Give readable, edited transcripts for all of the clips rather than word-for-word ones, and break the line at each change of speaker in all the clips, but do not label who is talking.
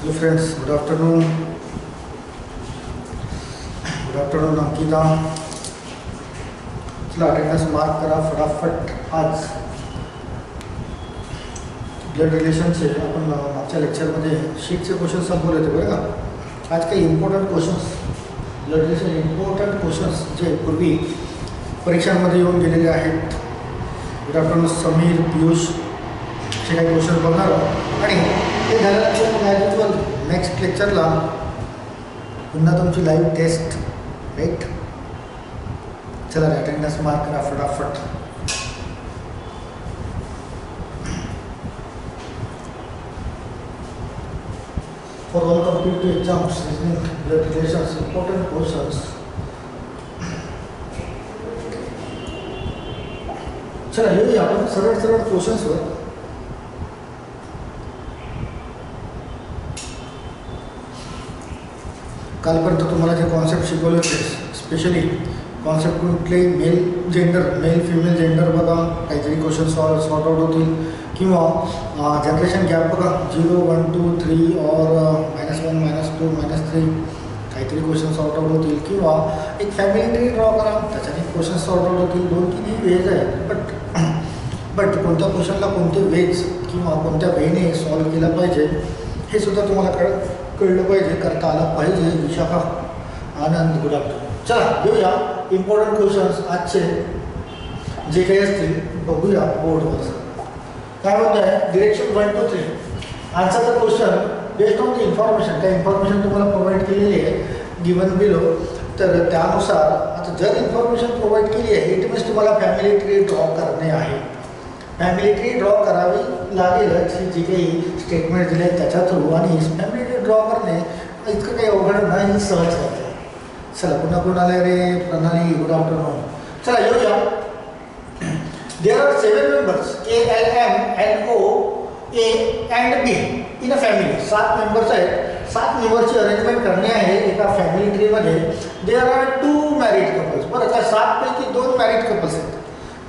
Hello friends, good afternoon. Good afternoon Ankita. चला attendance mark करा फटाफट. आज ब्लड रिलेशनचे आपण मागच्या लेक्चरमध्ये शीटचे क्वेश्चन संपवले होते बरं का. आज काही important questions, blood relation important questions जे पूर्वी परीक्षांमध्ये येऊन गेलेले आहेत. गुड आफ्टरनून समीर, पियुष हे काही क्वेश्चन बघणार आहोत आणि ते झाल्यानंतर मग नेक्स्ट लेक्चरला पुन्हा तुमची लाईव्ह टेस्ट. राईट, चला अटेंडन्स मार्क करा फटाफट. For all competitive exams, reasoning, blood relations, important questions. चला येऊया आपण सरळ सरळ क्वेश्चन्सवर. कालपर्यंत तुम्हाला जे कॉन्सेप्ट शिकवले होते, स्पेशली कॉन्सेप्ट कुठले male gender, male female gender बघा, काहीतरी क्वेश्चन सॉर्ट आउट होतील. किंवा जनरेशन गॅप बघा, 0, 1, 2, 3 और -1, -2, -3 काहीतरी क्वेश्चन सॉर्ट आउट होतील. किंवा एक फॅमिली ट्री ड्रॉ करा, त्याच्याने क्वेश्चन सॉर्ट आउट होतील. 2-3 वेज आहेत, बट कोणत्या क्वेश्चनला कोणते वेज किंवा कोणत्या वेने सॉल्व केलं पाहिजे हे सुद्धा तुम्हाला कळलं पाहिजे, करता आलं पाहिजे. विशाखा, आनंद, गुड आफ्टरनून. चला घेऊया इम्पॉर्टंट क्वेश्चन्स आजचे जे काही असतील बघूया बोर्डवर. काय म्हणत आहे, direction 1 to 3 answer the question based on the information. त्या इन्फॉर्मेशन तुम्हाला प्रोव्हाइड केलेली आहे गिवन बिलो. तर त्यानुसार आता जर इन्फॉर्मेशन प्रोव्हाइड केली आहे इट मीन्स तुम्हाला फॅमिली ट्री ड्रॉ करणे आहे. फॅमिली ट्री ड्रॉ करावी लागेलच, जी काही स्टेटमेंट दिले आहेत त्याच्या थ्रू. आणि फॅमिली ट्री ड्रॉ करणे इतकं काही अवघड नाही, सहज आहे. चला पुन्हा कोण आलं रे, प्रणाली, गुड आफ्टरनून. चला येऊया. There are 7 members A, L, M, N, O, A and B in a family. 7 members आहेत. 7 मेंबरची अरेंजमेंट करणे आहे एका फॅमिली ट्रीमध्ये. There are 2 married couples. बरं का, 7 पैकी 2 मॅरिड कपल्स आहेत.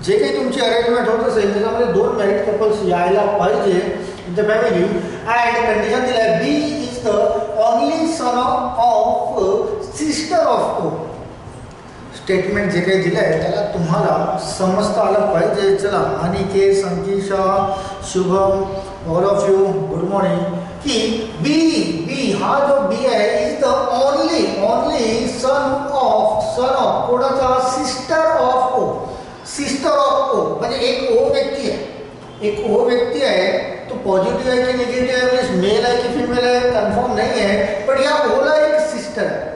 जे काही तुमची अरेंजमेंट होत असेल त्याच्यामध्ये 2 मॅरिड कपल्स यायला पाहिजे in the family. And condition दिलं आहे, B is the only son of sister of O. Statement जे काही दिलं आहे त्याला तुम्हाला समजता आलं पाहिजे. चला, Aniket, Sankesha, Shubham, all of you good morning. की बी हा जो बी आहे is the only son of कोणाचा, sister of O. Sister of O म्हणजे एक ओ व्यक्ती आहे. एक ओ व्यक्ती आहे, तो पॉझिटिव्ह आहे की निगेटिव्ह आहे, म्हणजे मेल आहे की फिमेल आहे कन्फर्म नाही आहे. पण या ओला एक सिस्टर आहे.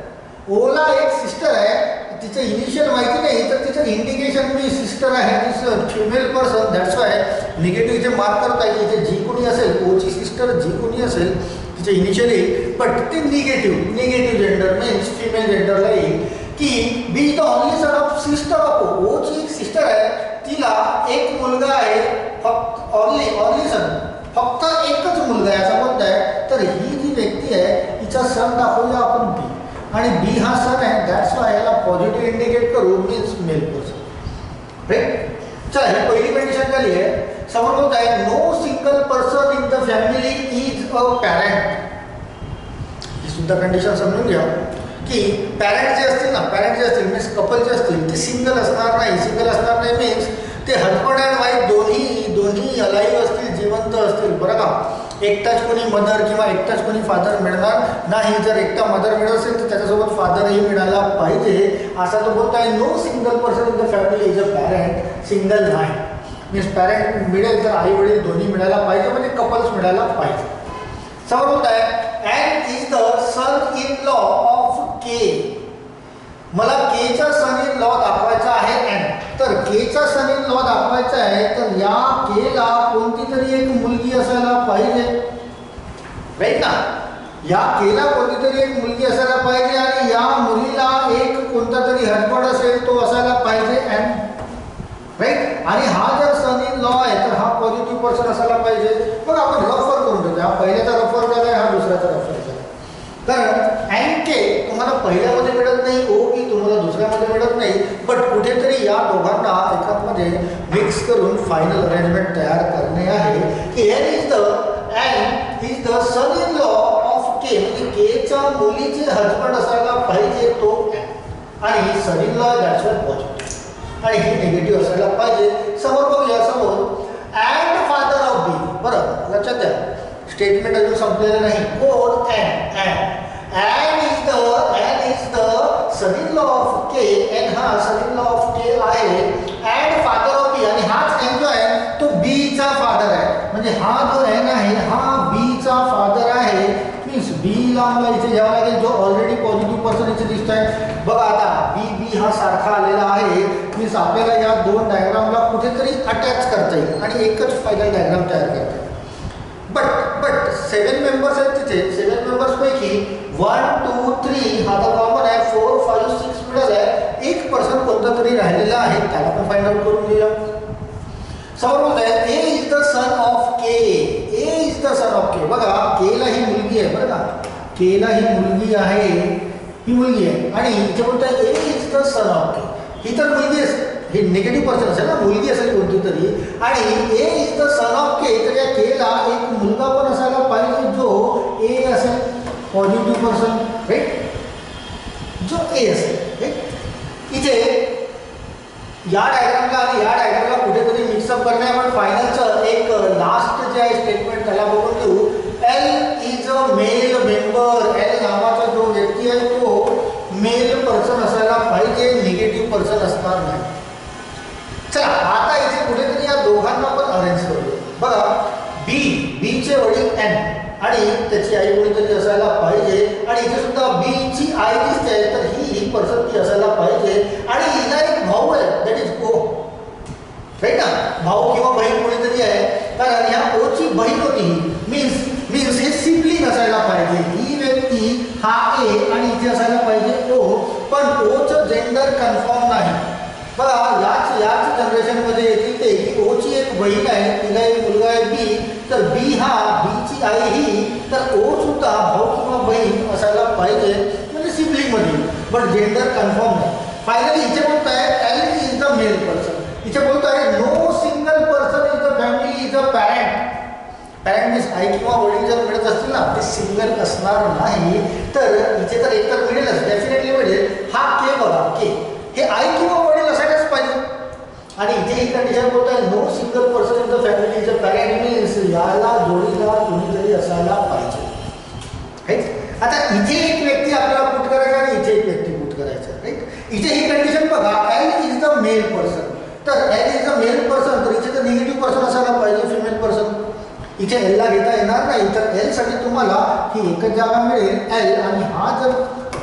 ओला एक सिस्टर आहे. तिचं इनिशियल माहिती नाही तर तिचं इंडिकेशन मी सिस्टर आहे, female person. That's why negative इथे मार्क करत आहे की इथे जी कोणी असेल, ओची सिस्टर जी कोणी असेल तिचे इनिशियली, बट ते निगेटिव्ह जेंडर मीन्स फिमेल जेंडरला येईल. की B the only son of sister of O. ओची एक सिस्टर आहे, तिला एक मुलगा आहे, फक्त ओनली सन, फक्त एकच मुलगा आहे असं म्हणत आहे. तर ही जी व्यक्ती आहे हिचा सन दाखवूया आपण बी, आणि बी हा सन आहे. दॅट्स वाय याला पॉझिटिव्ह इंडिकेट करू मीन्स मेल पर्सन. राईट. चला, ही पहिली कंडिशन झाली आहे. समोर होत आहे, no single person in the family is a parent. ही सुद्धा कंडिशन समजून घ्या की पॅरेंट जे असतील मीन्स कपल जे असतील ते सिंगल असणार नाही मीन्स ते हजबंड अँड वाईफ दोन्ही अलाइव्ह असतील, जिवंत असतील. बरं का, एकटाच कोणी मदर किंवा एकटाच कोणी फादर मिळणार नाही. जर एकटा मदर मिळत असेल तर त्याच्यासोबत फादरही मिळायला पाहिजे. असा तो बोलतो आहे, no single person in the family is a parent. Single नाही मीन्स पॅरेंट मिळेल तर आई वडील दोन्ही मिळायला पाहिजे, म्हणजे कपल्स मिळायला पाहिजे. समोर होत आहे, and is the son in law of K. मला केचा सन इन लॉ दाखवायचा आहे. अँड तर केचा सन इन लॉ दाखवायचा आहे तर या केला कोणती तरी एक मुलगी असायला पाहिजे. राईट ना, या केला कोणती तरी एक मुलगी असायला पाहिजे आणि या मुलीला एक कोणता तरी हजबंड असेल तो असायला पाहिजे. अँड राईट, आणि हा जर सन इन लॉ आहे तर हा पॉझिटिव्ह पर्सन असायला पाहिजे. मग आपण रफर करून ठेवतो. हा पहिल्याचा रफर झाला, हा दुसऱ्याचा रफर झाला. कारण अँड के तुम्हाला पहिल्यामध्ये मिळत नाही, ओ बी तुम्हाला दुसऱ्यामध्ये मिळत नाही, बट कुठेतरी या दोघांना एकामध्ये मिक्स करून फायनल अरेंजमेंट तयार करणे आहे. Here is the and is the son in law of K म्हणजे केच्या मुलीचे हजबंड असायला पाहिजे तो आणि son in law that's why positive आणि हे निगेटिव्ह असायला पाहिजे. समोर बघूया समोर अँड फादर ऑफ बी. बरं लक्षात द्या स्टेटमेंट अजून संपलेलं नाही. कोण and is the son in law of K and हा son in law of K आहे अँड फादर ऑफ बी आणि हाच एन जो आहे तो बी चा फादर आहे. म्हणजे हा जो एन आहे हा बी चा फादर आहे. मीन्स बी ला मला इथे घ्यावा लागेल जो ऑलरेडी पॉझिटिव्ह पर्सन इथे दिसत आहे. बघा आता बी बी हा सारखा आलेला आहे. मीन्स आपल्याला या दोन डायग्रामला कुठेतरी अटॅच करता येईल आणि एकच फायनल डायग्राम तयार करता येईल. बट 7 मेंबर्स आहेत तिथे. 7 मेंबर्स पैकी 1 2 3 हा तर कॉमन आहे. 4 5 6 मिळाला आहे. एक पर्सन कोणता तरी राहिलेला आहे त्याला पण फाइंड आउट करून घेऊया. समोर बोलत आहे A is the son of K. A is the son of K. बघा के ला ही मुलगी आहे बरं का. के ला ही मुलगी आहे. ही मुलगी आहे आणि इथे बोलत आहे A is the son of के. ही तर मुलगी असेल हे निगेटिव्ह पर्सन असेल ना मुलगी असेल कोणती तरी आणि ए इज द सन ऑफ के तर या के ला एक मुलगा पण असायला पाहिजे जो ए असेल पॉझिटिव्ह पर्सन राईट जो ए असेल राईट. इथे या डायग्रामला आणि या डायग्रामला कुठेतरी मिक्सअप करणे आपण फायनलचं एक लास्ट जे आहे स्टेटमेंट त्याला बघून घेऊ. L is a male member. L नावाचा जो व्यक्ती आहे तो मेल पर्सन असायला पाहिजे निगेटिव्ह पर्सन असणार नाही. चला आता इथे कुठेतरी या दोघांना पण अरेंज करूया. बघा बी चे वडील एन आणि त्याची आई कोणीतरी असायला पाहिजे आणि इथे सुद्धा बी ची आई दिसते तर ही पर्सन ती असायला पाहिजे आणि हिला एक भाऊ आहे दॅट इज ओ राईट ना. भाऊ किंवा बहीण कोणीतरी आहे कारण ह्या ओ ची बहीण होती. मीन्स हे सिबलिंग असायला पाहिजे. ही व्यक्ती हा ए आणि इथे असायला पाहिजे ओ पण ओचं जेंडर कन्फर्म नाही. बघा याच जनरेशनमध्ये येतील ते की ओची एक बहीण आहे तिला एक मुलगा आहे बी तर बी हा बीची आई ही तर ओ सुद्धा भाऊ किंवा बहीण असायला पाहिजे म्हणजे सिबलिंगमध्ये बट जेंडर कन्फर्म नाही. फायनली इथे बोलत आहे L is the male person. इथे बोलत आहे no single person is the family is a parent. Parent means आई किंवा वडील जर मिळत असतील ना ते सिंगल असणार नाही तर इथे तर एकतर मिळेलच डेफिनेटली मिळेल. हा के बघा के हे आई किंवा वडील असायलाच पाहिजे आणि इथे ही कंडिशन बोलत आहे no single person in the family is a parent means याला जोडीला कोणीतरी असायला पाहिजे राईट. आता इथे एक व्यक्ती आपल्याला पुट करायचा आणि इथे एक व्यक्ती पुट करायचा राईट. इथे ही कंडिशन बघा L is the male person तर L is the male person तर इथे तर निगेटिव्ह पर्सन असायला पाहिजे फिमेल पर्सन. इथे एल ला घेता येणार नाही तर एल साठी तुम्हाला ही एकच जागा मिळेल एल आणि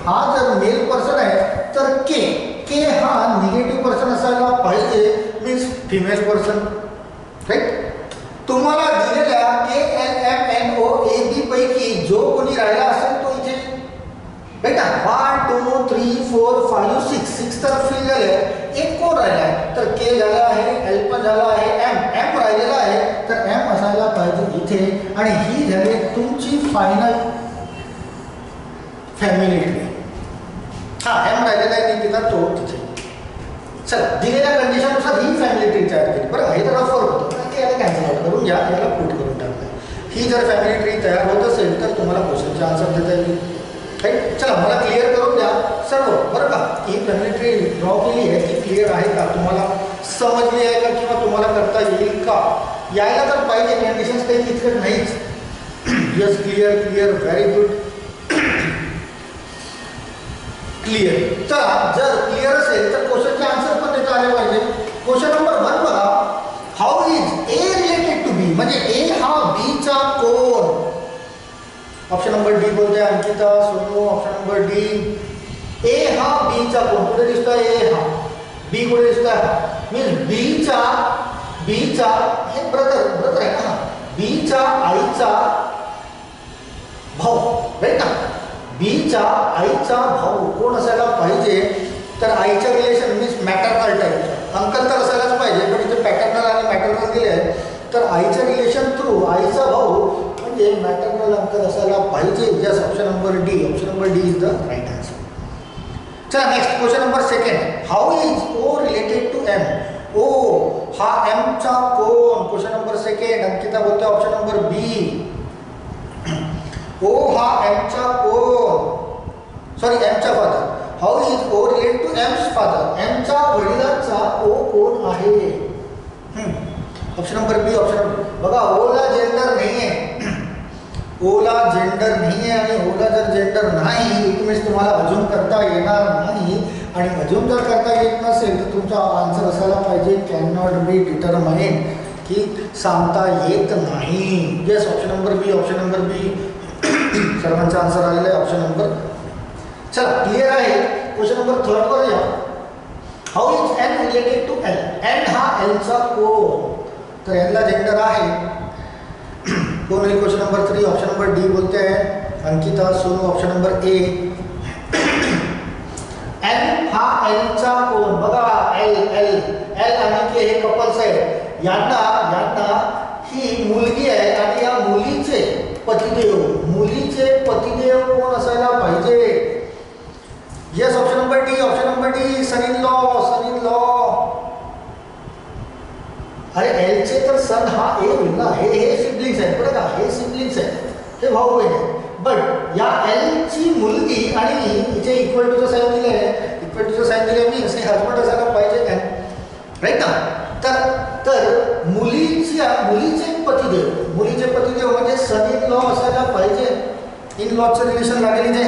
हा जर मेल पर्सन आहे तर के हा निगेटिव्ह पर्सन असायला पाहिजे मीन्स फिमेल पर्सन राईट. तुम्हाला दिलेल्या K L M N O A B पैकी जो कोणी राहिला असेल तो इथे बेटा 1 2 3 4 5 6 तर फिल झाले. एक कोण राहिला आहे तर के झाला आहे एल पण झाला आहे एम राहिलेला आहे तर एम असायला पाहिजे इथे आणि ही झाली तुमची फायनल फॅमिली ट्री. हा एम राहिलेला आहे निकिता तो तिथे. चला दिलेल्या कंडिशननुसार ही फॅमिली ट्री तयार केली. बरं हे तर रफर होतं याला कॅन्सल आउट करून घ्या याला पुट करून टाकलं. ही जर फॅमिली ट्री तयार होत असेल तर तुम्हाला क्वेश्चनचे आन्सर देता येईल राईट. चला मला क्लिअर करून द्या सर्व बरं का. ही फॅमिली ट्री ड्रॉ केली आहे ती क्लिअर आहे का तुम्हाला समजली आहे का किंवा तुम्हाला करता येईल का. यायला तर पाहिजे कंडिशन्स काही तितकं नाहीच. Yes clear very good clear. चला जर क्लिअर असेल तर क्वेश्चनचे आन्सर पण देता आले पाहिजे. क्वेश्चन नंबर 1 बघा how is A related to B म्हणजे ए हा बी चा कोण. ऑप्शन नंबर डी बोलते Ankita Sonu. Option number D A हा बी चा कोण कुठे दिसतोय ए हा बी कुठे दिसतोय मीन्स बी चा हे ब्रदर आहे ना बी चा आईचा भाऊ राईट ना. बी चा आईचा भाऊ कोण असायला पाहिजे तर आईच्या relation means maternal type. Uncle तर असायलाच पाहिजे पण इथे पॅटर्नल आणि मॅटर्नल दिले आहे तर आईच्या रिलेशन थ्रू आईचा भाऊ म्हणजे मॅटर्नल अंकल असायला पाहिजे. Yes option number D. Option number D is the right answer. चला next question number 2 how is O related to M. O हा एम चा कोण. क्वेश्चन नंबर 2 अंकिता बोलते ऑप्शन नंबर बी. ओ हा एमचा कोण, सॉरी एमचा father. How is O related to M's father. एमच्या वडिलांचा ओ कोण आहे. Option number B. ऑप्शन बघा, ओला जेंडर नाही आहे, ओला जेंडर नाही आहे. आणि ओला जर जेंडर नाही इट मीन्स तुम्हाला अजून करता येणार नाही. आणि अजून जर करता येत नसेल तर तुमचा आन्सर असायला पाहिजे कॅन नॉट बी डिटरमाइंड, की सांगता येत नाही. Yes, option number B. Option number B सर्वांचा आन्सर आलेला आहे ऑप्शन नंबर. चला क्लिअर आहे. क्वेश्चन नंबर 3 वर या. How is N related to L. N हा एलचा कोण, तर एनला जेंडर आहे. कोण होईल question number 3. Option number D बोलते हैं Ankita Sonu. Option number A. N हा एलचा कोण. बघा एल एल एल आणि के हे कपल्स आहेत. यांना ही मुलगी आहे आणि या मुलीचे पतिदेव, मुलीचे पतिदेव कोण असायला पाहिजे. Yes, option number D. Option number D. Son in law. Son in law. अरे एलचे तर सन हा ए होईल ना. हे सिबलिंग्स आहेत बरं का, हे सिबलिंग्स आहेत, हे भाऊ बहीण आहेत. बट या एलची मुलगी आणि हिचे इक्वल टूचं साईन दिलं आहे, इक्वल टूचं साईन दिलं मी असे हजबंड असायला पाहिजे एन, राईट ना. तर मुलीचे पतिदेव, मुलीचे पतिदेव म्हणजे सन इन लॉ असायला पाहिजे. इन लॉचं रिलेशन लागेल इथे.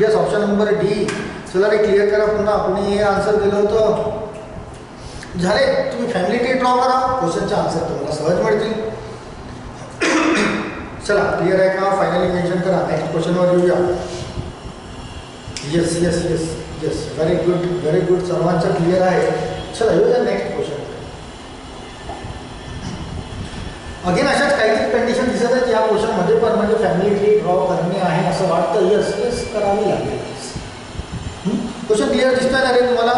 Yes, option number D. चला रे क्लिअर करा पुन्हा. कोणी हे आन्सर दिलं होतं. झाले. तुम्ही फॅमिली ट्री ड्रॉ करा, क्वेश्चनचे आन्सर तुम्हाला सहज मिळतील. चला क्लिअर आहे का, फायनली मेन्शन करा. नेक्स्ट क्वेश्चनवर येऊया. Yes yes yes yes, very good very good. सर्वांचं क्लिअर आहे. चला येऊया नेक्स्ट क्वेश्चन. अगेन अशाच काहीतरी कंडिशन दिसत आहेत या क्वेश्चनमध्ये, पण म्हणजे फॅमिली ट्री ड्रॉ करणे आहे असं वाटतं. येस येस करावी लागेल. क्वेश्चन क्लिअर दिसतोय ना रे तुम्हाला.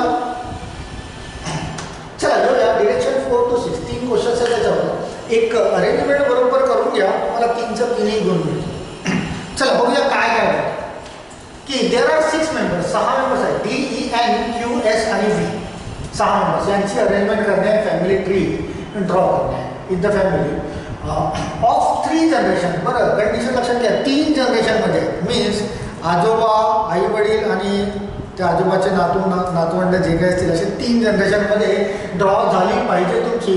चला येऊया. डिरेक्शन 4 to 16 क्वेश्चन्स आहे त्याच्यावर. एक अरेंजमेंट बरोबर करून घ्या, मला 3चं 3 गुण मिळतील. चला बघूया काय काय होतं. की देर आर 6 मेंबर्स, 6 मेंबर्स आहेत. D E N Q S आणि व्ही, 6 मेंबर्स. यांची अरेंजमेंट करणे आहे, फॅमिली ट्री ड्रॉ करणे आहे in the family of 3 generation. बरं कंडिशन लक्षात घ्या, 3 जनरेशनमध्ये मीन्स आजोबा, आई वडील आणि त्या आजोबाचे नातवंड जे काही असतील असे 3 जनरेशनमध्ये ड्रॉ झाली पाहिजे तुमची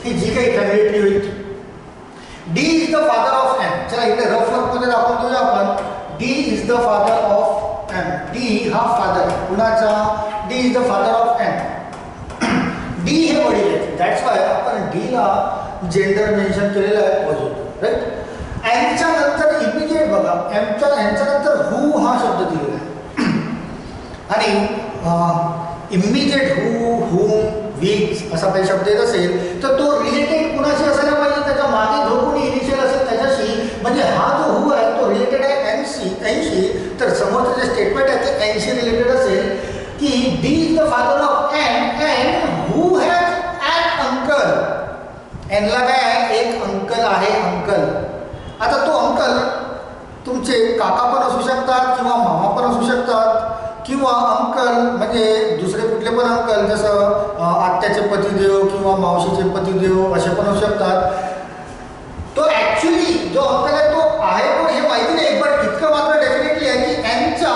ही जी काही फॅमिली ट्री होईल. D is the father of M. चला इकडे रफ वर्कमध्ये दाखवून देऊया आपण. D is the father of M. D हा फादर कुणाचा. D is the father of M. D हे वडील आहेत. दॅट्स वाय आपण डीला जेंडर मेन्शन केलेलं आहे पॉझिटिव्ह, राईट. एमच्या नंतर इमिजिएट बघा, एमच्या नंतर हू हा शब्द दिलेला आहे. आणि इमिजिएट हू, हुम, विच असा काही शब्द येत असेल तर तो रिलेटेड कुणाशी असायला पाहिजे. त्याच्या मागे जो कोणी इनिशियल असेल त्याच्याशी. म्हणजे हा जो हू आहे तो रिलेटेड आहे 80. तर समोरचं जे स्टेटमेंट आहे ते 80 रिलेटेड असेल. की D is the father of N and who has an uncle. एनला काय आहे, एक अंकल आहे, अंकल. आता तो अंकल तुमचे काका पण असू शकतात किंवा मामा पण असू शकतात, किंवा अंकल म्हणजे दुसरे कुठले पण अंकल, जसं आत्याचे पतिदेव किंवा मावशीचे पतिदेव असे पण असू शकतात. तो ॲक्च्युली जो अंकल आहे तो आहे पण हे माहिती नाही. पण इतकं मात्र डेफिनेटली आहे की एनचा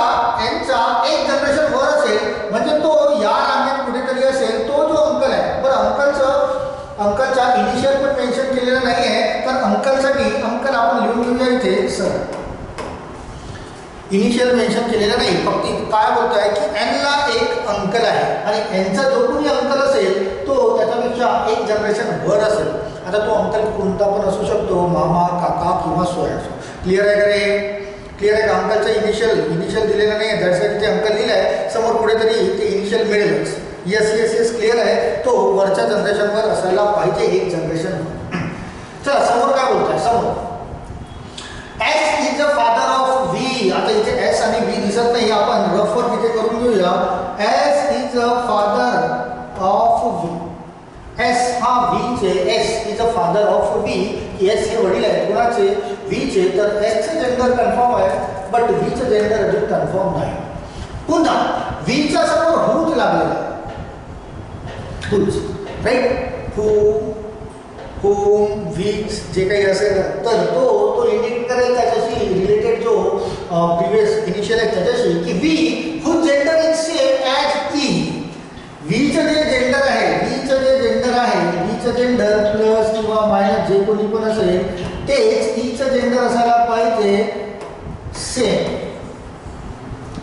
एक जनरेशन वर असेल म्हणजे तो या रांगेत कुठेतरी असेल तो जो अंकल आहे. बरं अंकलच्या इनिशियल पण मेन्शन केलेलं नाही आहे, तर अंकलसाठी अंकल आपण लिहून घेऊया इथे. सर इनिशियल मेन्शन केलेलं नाही, फक्त काय बोलतो आहे की एनला एक अंकल आहे आणि एनचा जो कोणी अंकल असेल तो त्याच्यापेक्षा एक जनरेशन वर असेल. आता तो अंकल कोणता पण असू शकतो, मामा, काका किंवा सोया. क्लिअर आहे का रे, क्लिअर आहे का. अंकलचं इनिशियल दिलेलं नाही आहे, दॅट्स वाय तिथे अंकल लिहिलं आहे. समोर कुठेतरी ते इनिशियल मिळेलच. येस येस येस क्लिअर आहे. तो वरच्या जनरेशनवर असायला पाहिजे, एक जनरेशन. चला समोर काय बोलतो आहे. समोर S is the father of V. आता इथे एस आणि व्ही दिसत नाही, आपण रफवर तिथे करून घेऊया. S is a father of V. S हा व्हीचे, S is a father of V. S हे वडील आहेत कोणाचे, व्हीचे. तर एसचे जेंडर कन्फर्म आहे बट व्हीचं जेंडर अजून कन्फर्म नाही. पुन्हा व्हीच्या समोर हूच लागलेला आहे, हूच, राईट. हू, होम, व्हीच जे काही असेल तर तो इंडिकेट क्लिअर आहे त्याच्याशी रिलेटेड जो प्रिव्हियस इनिशियल आहे त्याच्याशी की V whose gender is same as E. व्हीचं जे जेंडर आहे, व्हीचं जे जेंडर आहे, व्हीचं जेंडर प्लस किंवा मायनस जे कोणी पण असेल तेच ईचं जेंडर असायला पाहिजे same.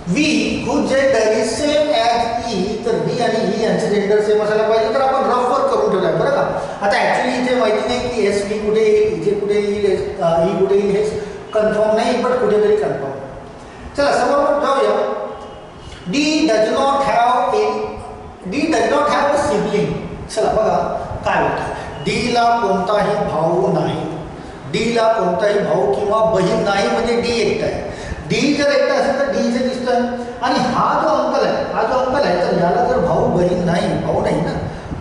V whose gender is same as E, तर व्ही आणि ई यांचे जेंडर सेम असायला पाहिजे. तर आपण रफ वर्क करून ठेवलं आहे बरं का. आता ॲक्च्युली इथे माहिती नाही की एस व्ही कुठे येईल, इथे कुठे येईल, ई कुठे येईल हे कन्फर्म नाही, पण कुठेतरी कन्फर्म. चला समोर जाऊया. D does not have a sibling. चला बघा काय होतं. डी ला कोणताही भाऊ नाही, डी ला कोणताही भाऊ किंवा बहीण नाही, म्हणजे डी एकटा आहे. डी जर एकटा असेल तर डी इथे दिसतं. आणि हा जो अंकल आहे तर याला जर भाऊ बहीण नाही, भाऊ नाही ना,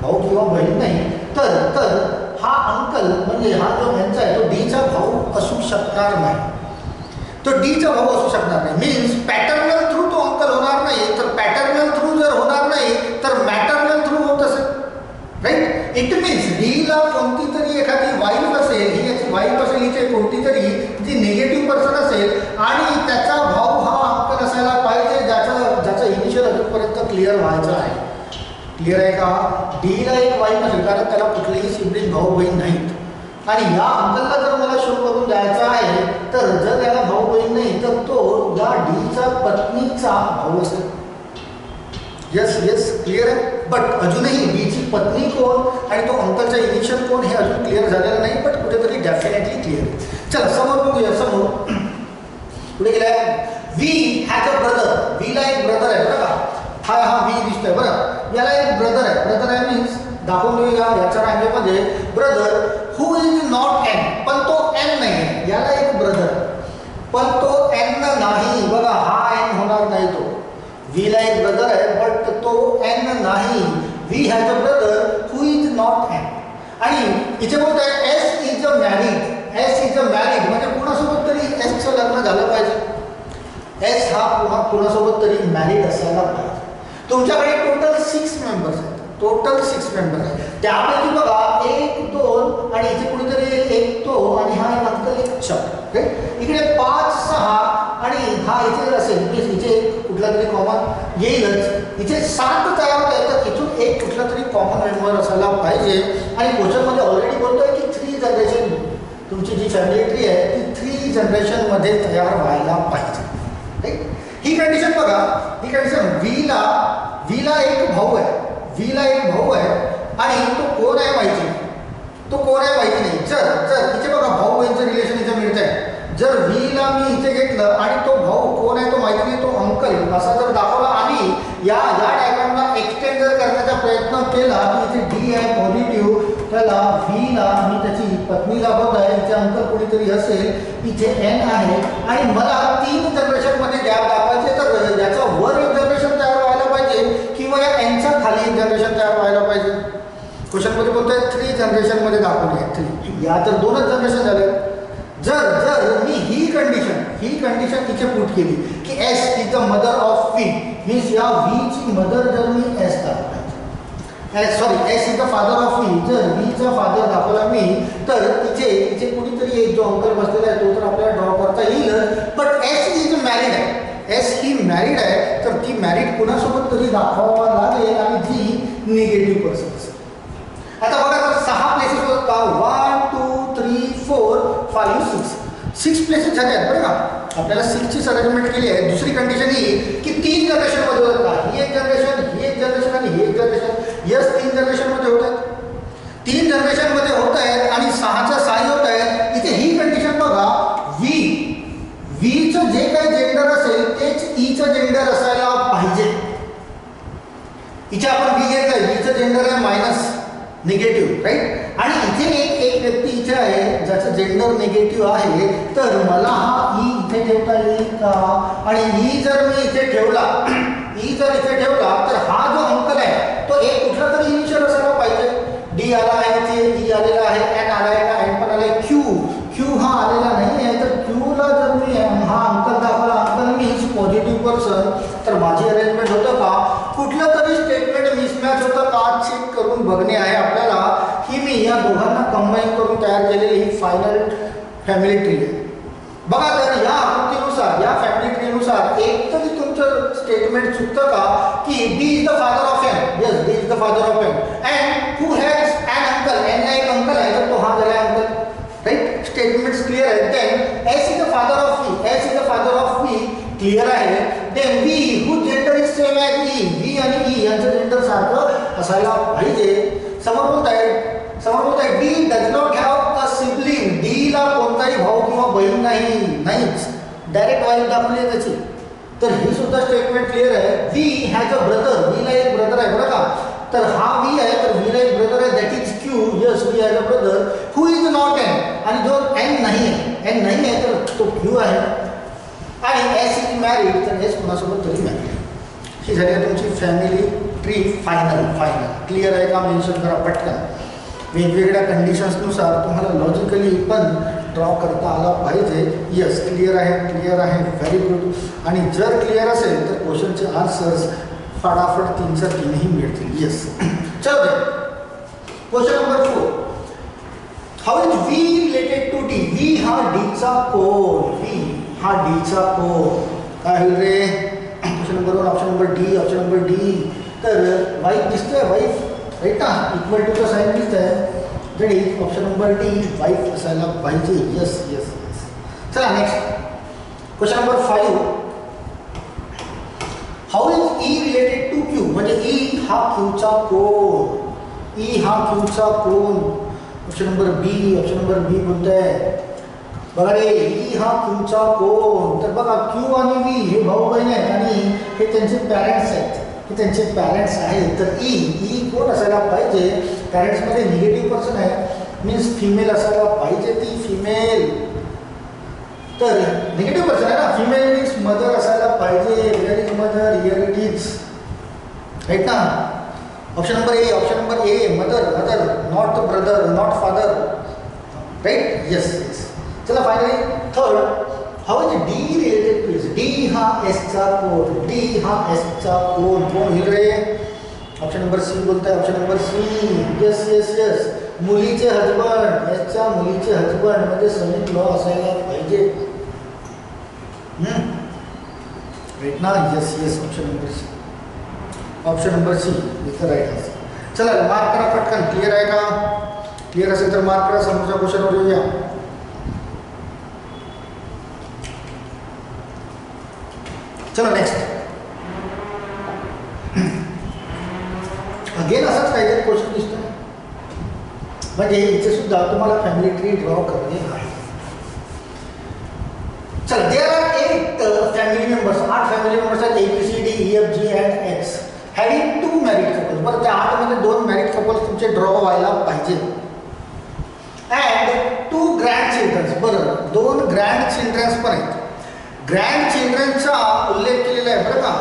भाऊ किंवा बहीण नाही, तर हा अंकल म्हणजे हा जो यांचा आहे तो डीचा भाऊ असू शकणार नाही. तो डीचा भाऊ असू शकणार नाही. मीन्स पॅटर्नल थ्रू तो अंकल होणार नाही. तर पॅटर्नल थ्रू जर होणार नाही तर मॅटर्नल थ्रू होत असेल, राईट. इट मीन्स डीला कोणती तरी एखादी वाईफ असेल, ही याची वाईफ असेल, हिचे कोणती तरी जी निगेटिव्ह पर्सन असेल आणि त्याचा भाऊ हा अंकल असायला पाहिजे ज्याचं इनिशियल अजूनपर्यंत क्लिअर व्हायचं आहे. क्लिअर आहे का. डीला एक वाईफ असेल कारण त्याला कुठलेही सिबलिंग भाऊ बहीण नाहीत. आणि या अंकलला जर मला शो करून द्यायचा आहे तर जर याला भाऊ बहीण नाही तर तो या डीचा पत्नीचा भाऊ असेल. येस क्लिअर आहे. बट अजूनही डीची पत्नी कोण आणि तो अंकलचा इनिशियल कोण हे अजून क्लिअर झालेलं नाही, बट कुठेतरी डेफिनेटली क्लिअर आहे. चला समोर बघूया. समोर पुढे गेलाय. V has a brother. वीला एक ब्रदर आहे बरं का. हा वी दिसतोय बरं. याला एक ब्रदर आहे. ब्रदर आहे मीन्स दाखवून देऊया याच्या रांगेमध्ये brother who is not an, पण तो एन नाही आहे. याला एक ब्रदर पण तो एन नाही. बघा हा एन होणार नाही. तो व्हीला एक ब्रदर आहे बट तो एन नाही. V has a brother who is not an. आणि इथे बोलत आहे S is a married. S is a married म्हणजे कुणासोबत तरी एसचं लग्न झालं पाहिजे. एस हा कुणासोबत तरी मॅरिड असायला पाहिजे. तुमच्याकडे टोटल 6 मेंबर्स आहेत. टोटल 6 मेंबर्स आहेत. त्यापैकी बघा 1 2 आणि इथे कुठेतरी एक तो आणि हा एक अंकल एक चक. इकडे 5 6 आणि हा इथे जर असेल इथे कुठला तरी कॉमन येईलच. इथे 7 तयार होत आहे तर इथून एक कुठला तरी कॉमन मेंबर असायला पाहिजे. आणि क्वेश्चनमध्ये ऑलरेडी बोलतोय की 3 जनरेशन तुमची जी फॅमिली ट्री आहे ती 3 जनरेशनमध्ये तयार व्हायला पाहिजे. ही कंडिशन बघा. ही कंडिशन व्हीला एक भाऊ आहे. व्हीला एक भाऊ आहे आणि तो कोण आहे माहिती नाही. तो कोण आहे माहिती नाही. जर इथे बघा भाऊ बहीणचं रिलेशन इथे मिळत आहे. जर व्हीला मी इथे घेतलं आणि तो भाऊ कोण आहे तो माहिती नाही, तो अंकल असा जर दाखवला आणि या डायग्रामला एक्सटेंड जर करण्याचा प्रयत्न केला की इथे डी आहे पॉझिटिव्ह, त्याला व्हीला मी त्याची पत्नी दाखवत आहे, इथे अंकल कोणीतरी असेल, इथे एन आहे आणि मला 3 जनरेशनमध्ये गॅप दाखवायचे तर याचा वर एक जनरेशन तयार व्हायला पाहिजे किंवा या एनच्या खाली एक जनरेशन तयार व्हायला पाहिजे. क्वेश्चनमध्ये बोलतोय 3 जनरेशनमध्ये दाखवली आहे. 3 या तर 2च जनरेशन झाले. जर मी ही कंडिशन इथे पुट केली की S is the mother of V, means या व्हीची मदर जर मी एस दाखवला, S is the father of V, जर व्हीचा फादर दाखवला मी तर इथे कुणीतरी एक जो अंकल बसलेला आहे तो तर आपल्याला ड्रॉ करता येईल. बट एस इज मॅरिड आहे. एस ही मॅरिड आहे तर ती मॅरिड कुणासोबत तरी दाखवावा लागेल आणि जी निगेटिव्ह पर्सन असेल. आता बघा तर 6 प्लेसेस होतात का. 1 2 3 4 5 6 प्लेसेस झाले आहेत बरं का. आपल्याला 6ची अरेंजमेंट केली आहे. दुसरी कंडिशन ही की 3 जनरेशनमध्ये होतात का. ही एक जनरेशन, ही एक जनरेशन आणि ही एक जनरेशन. यस 3 जनरेशनमध्ये होत आहेत. 3 जनरेशनमध्ये होत आहेत आणि 6च्या 6 होत आहेत. इथे ही कंडिशन बघा. व्हीचं जे काही जेंडर असेल तेच ईचं जेंडर असायला पाहिजे. इथे आपण व्ही घेतलंय, व्हीचं जेंडर आहे मायनस निगेटिव्ह, राईट. आणि इथे एक व्यक्ती इथे आहे ज्याचं जेंडर निगेटिव्ह आहे तर मला हा ई इथे ठेवता येईल का. आणि ई जर मी इथे ठेवला तर हा जो अंकल आहे तो एक कुठला तरी इनिशियल असायला पाहिजे. डी आला आहे, इथे ई आलेला आहे, एन आला आहे का, एन पण आला आहे, क्यू हा आलेला नाही आहे. तर क्यूला जर मी हा अंकल दाखवला, अंकल मीन्स पॉझिटिव्ह पर्सन, तर माझी अरेंजमेंट होतं का. कुठलं तरी स्टेटमेंट मिसमॅच होतं का चेक करून बघणे आहे आपल्याला. ही मी या दोघांना कंबाईन करून तयार केलेली ही फायनल फॅमिली ट्री आहे. बघा तर या आकृतीनुसार या फॅमिली ट्रीनुसार एक तरी तुमचं स्टेटमेंट चुकतं का की B is the father of N. Yes, B is the father of N and who has an uncle. N एक अंकल आहे तर तो हा झाला अंकल. राईट, स्टेटमेंट्स क्लिअर आहेत. Then S is the father of V. S is the father of V clear आहे. Then V who gender is same as E. V आणि E यांचं जेंडर सारखं असायला पाहिजे. समोर बोलताय D does not have a sibling. D ला कोणताही भाऊ किंवा बहीण नाहीच. डायरेक्ट वाईफ दाखवली आहे त्याची. तर ही सुद्धा स्टेटमेंट क्लिअर आहे. V has a brother. व्हीला एक ब्रदर आहे बरं का. तर हा व्ही आहे तर व्हीला एक ब्रदर आहे that is Q. Yes, V has a brother who is not an. आणि जो एन नाही आहे तर तो क्यू आहे. आणि एस इज मॅरिड तर एस कोणासोबत तरी मॅरिड आहे. ही झाली आहे तुमची फॅमिली ट्री फायनल. क्लिअर आहे का? मेन्शन करा पटकन. वेगवेगळ्या कंडिशन्सनुसार तुम्हाला लॉजिकली पण ड्रॉ करता आला पाहिजे. यस, क्लिअर आहे. Very good. आणि जर क्लिअर असेल तर क्वेश्चनचे आन्सर्स फटाफट 3च्या 3ही मिळतील. यस, चलो दे. Question number 4. How is V related to D. V हा डीचा कोण. काय होईल रे? Question number 1 option number D. तर वाईफ दिसतोय, वाईफ राईट ना, इक्वल टूचा साईन दिसतंय. That is option number D, wife असायला पाहिजे. यस. चला next. Question number 5. How is E related to Q. म्हणजे ई हा क्यूचा कोण. ऑप्शन नंबर बी बोलतोय. बघा रे, ई हा क्यूचा कोण. तर बघा क्यू आणि व्ही हे भाऊ बहीण आहेत आणि हे त्यांचे पॅरेंट्स आहेत. तर ई कोण असायला पाहिजे. पॅरेंट्समध्ये निगेटिव्ह पर्सन आहे मीन्स फिमेल असायला पाहिजे. ती फिमेल. तर निगेटिव्ह पर्सन आहे ना. फिमेल मीन्स मदर असायला पाहिजे. Where is mother. Here it is. Right ना. Option number A mother not brother not father. Right. Yes. चला finally third. How is D related to. D हा एसचा कोण. कोण हिर रे. ऑप्शन नंबर सी बोलताय. Option number C. यस. मुलीचे हजबंड. एसच्या मुलीचे हजबंड म्हणजे समित लॉ असायला पाहिजे. राईट ना. यस. ऑप्शन नंबर सी इथं राईट आन्सर. चला मार्क करा पटकन. क्लिअर आहे का? क्लिअर असेल तर मार्क करा. समोरच्या क्वेश्चनवर येऊया. चला नेक्स्ट. अगेन असाच काहीतरी क्वेश्चन दिसतो. म्हणजे इथे सुद्धा तुम्हाला फॅमिली ट्री ड्रॉ करणे आहे. चला, there are 8 family members. 8 family members आहेत. ABCD EFG and X having 2 married couples. बरं, त्या 8 मध्ये 2 मॅरिड कपल्स तुमचे ड्रॉ व्हायला पाहिजे. And 2 grand childrens. बरं, 2 ग्रँड चिल्ड्रन्स पण आहेत. ग्रँड चिल्ड्रनचा उल्लेख केलेला आहे बरं का.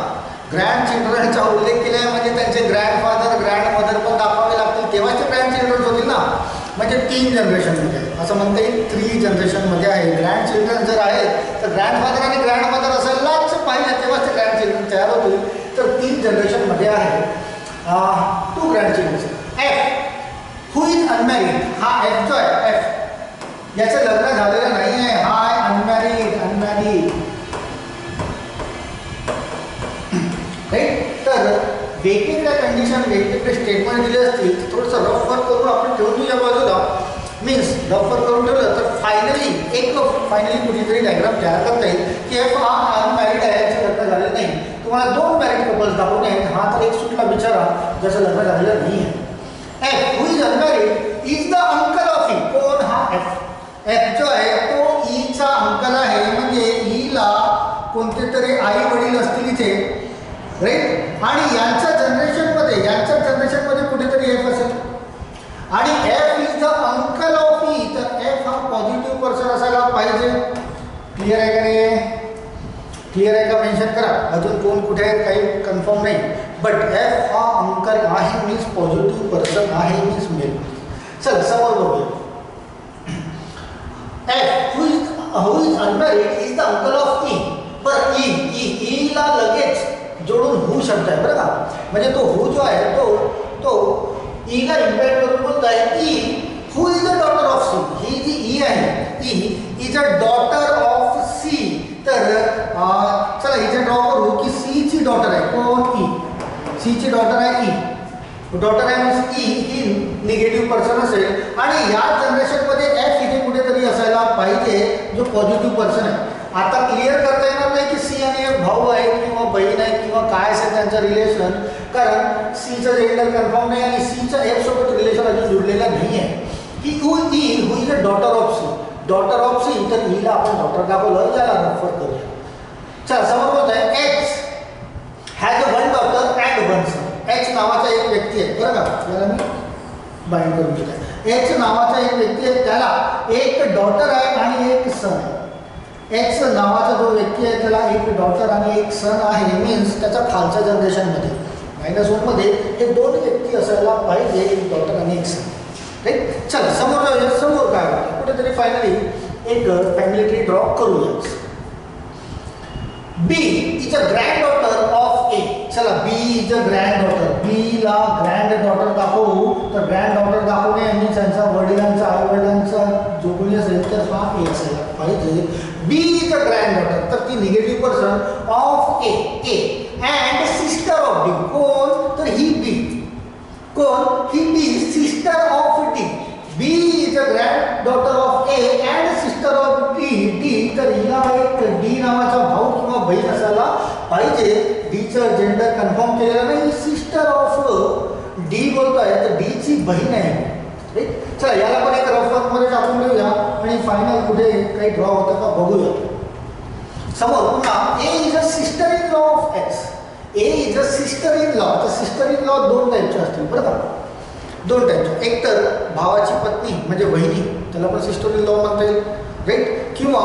ग्रँड चिल्ड्रनचा उल्लेख केला आहे म्हणजे त्यांचे ग्रँडफादर ग्रँडमदर पण दाखवावे लागतील तेव्हाच ते ग्रँड चिल्ड्रन होतील ना. म्हणजे 3 जनरेशनमध्ये आहे असं म्हणता येईल. 3 जनरेशनमध्ये आहे. ग्रँड चिल्ड्रन जर आहेत तर ग्रँडफादर आणि ग्रँडमदर असायलाच पाहिजे तेव्हाच ते ग्रँड चिल्ड्रन तयार होतील. तर 3 जनरेशनमध्ये आहे. 2 grand children. F who is unmarried. हा एफ जो आहे एफ याचं लग्न झालेलं नाही आहे. हा आहे अनमॅरिड. राईट. तर वेगवेगळ्या कंडिशन वेगवेगळे स्टेटमेंट दिले असतील तर थोडंसं रफ वर्क करून आपण ठेवून देऊया बाजूला. मीन्स रफ वर्क करून ठेवलं तर फायनली कुठेतरी डायग्राम तयार करता येईल की एफ हा अनमॅरिड आहे, याचं लग्न झालेलं नाही. तुम्हाला 2 मॅरिड कपल्स दाखवणे आहेत. हा तर एक सुटला बिचारा ज्याचं लग्न झालेलं नाही आहे. F who is unmarried is the uncle of E. कोण हा एफ जो आहे तो ईचा अंकल आहे. म्हणजे ईला कोणते तरी आई वडील असतील इथे. राईट. आणि यांच्या जनरेशनमध्ये कुठेतरी एफ असेल. आणि F is the uncle of E. तर एफ हा पॉझिटिव्ह पर्सन असायला पाहिजे. क्लिअर आहे का रे? क्लिअर आहे का? मेन्शन करा. अजून कोण कुठे आहे काही कन्फर्म नाही. बट एफ हा अंकल आहे मीन्स पॉझिटिव्ह पर्सन आहे मीन्स मेल. चला समोर बघूया. F who is unmarried is the uncle of E. बरं, ईला लगेच जोडून हू शब्द आहे बरं का. म्हणजे तो हू जो आहे तो ईला इम्पॅक्ट करून बोलत आहे. E who is the daughter of C. ही जी ई आहे E is a daughter of daughter आहे कोण? ई. सीची डॉटर आहे ई. डॉटर आहे मीन्स ई ही निगेटिव्ह पर्सन असेल आणि या जनरेशनमध्ये एफ इथे कुठेतरी असायला पाहिजे जो पॉझिटिव्ह पर्सन आहे. आता क्लिअर करता येणार नाही की सी आणि एफ भाऊ आहेत किंवा बहीण आहेत किंवा काय असेल त्यांचं रिलेशन, कारण सीचं जेंडर कन्फर्म नाही आणि सीचं एफ सोबत रिलेशन अजून जुळलेलं नाही आहे. ही who is a daughter of C. Daughter of C, तर ईला आपण डॉटर दाखवलं, याला रेफर करूया. चला समोर होत आहे H has a one daughter and one son. H नावाचा एक व्यक्ती आहे बरं का, याला मी बाइंड करून घेत आहे. एच नावाचा एक व्यक्ती आहे, त्याला एक डॉटर आहे आणि एक सन आहे. एच नावाचा जो व्यक्ती आहे त्याला एक डॉटर आणि एक सन आहे, मीन्स त्याच्या खालच्या जनरेशनमध्ये -1मध्ये हे दोन व्यक्ती असायला पाहिजे, एक डॉटर आणि एक सन. राईट. चला समोर जाऊया. समोर काय होतं कुठेतरी फायनली एक फॅमिली ट्री ड्रॉ करूया. B is a granddaughter of A. चला B is a granddaughter. बीला ग्रँड डॉटर दाखवू तर ग्रँड डॉटर दाखवणे आणि त्यांचा वडिलांचा आई वडिलांचा जो कोणी असेल तर हा ए असायला पाहिजे. B is a granddaughter, तर ती negative person of A. And sister of D. कोण? तर ही बी. कोण? ही B sister of D. B is a granddaughter of A and sister of D. तर हिला एक डी नावाचा भाऊ किंवा बहीण असायला पाहिजे. डीचं जेंडर कन्फर्म केलेलं नाही, सिस्टर ऑफ डी बोलतोय तर डीची बहीण आहे. चला याला पण एक रफमध्ये टाकून देऊया आणि फायनल कुठे काही ड्रॉ होतं का बघूया. समोर पुन्हा A is a sister in law of X. A is a sister in law. तर सिस्टर इन लॉ दोन टाईपचे असतील बरं का, दोन टाईपचे. एक तर भावाची पत्नी म्हणजे बहिणी, त्याला पण सिस्टर इन लॉ म्हणता येईल. राईट. किंवा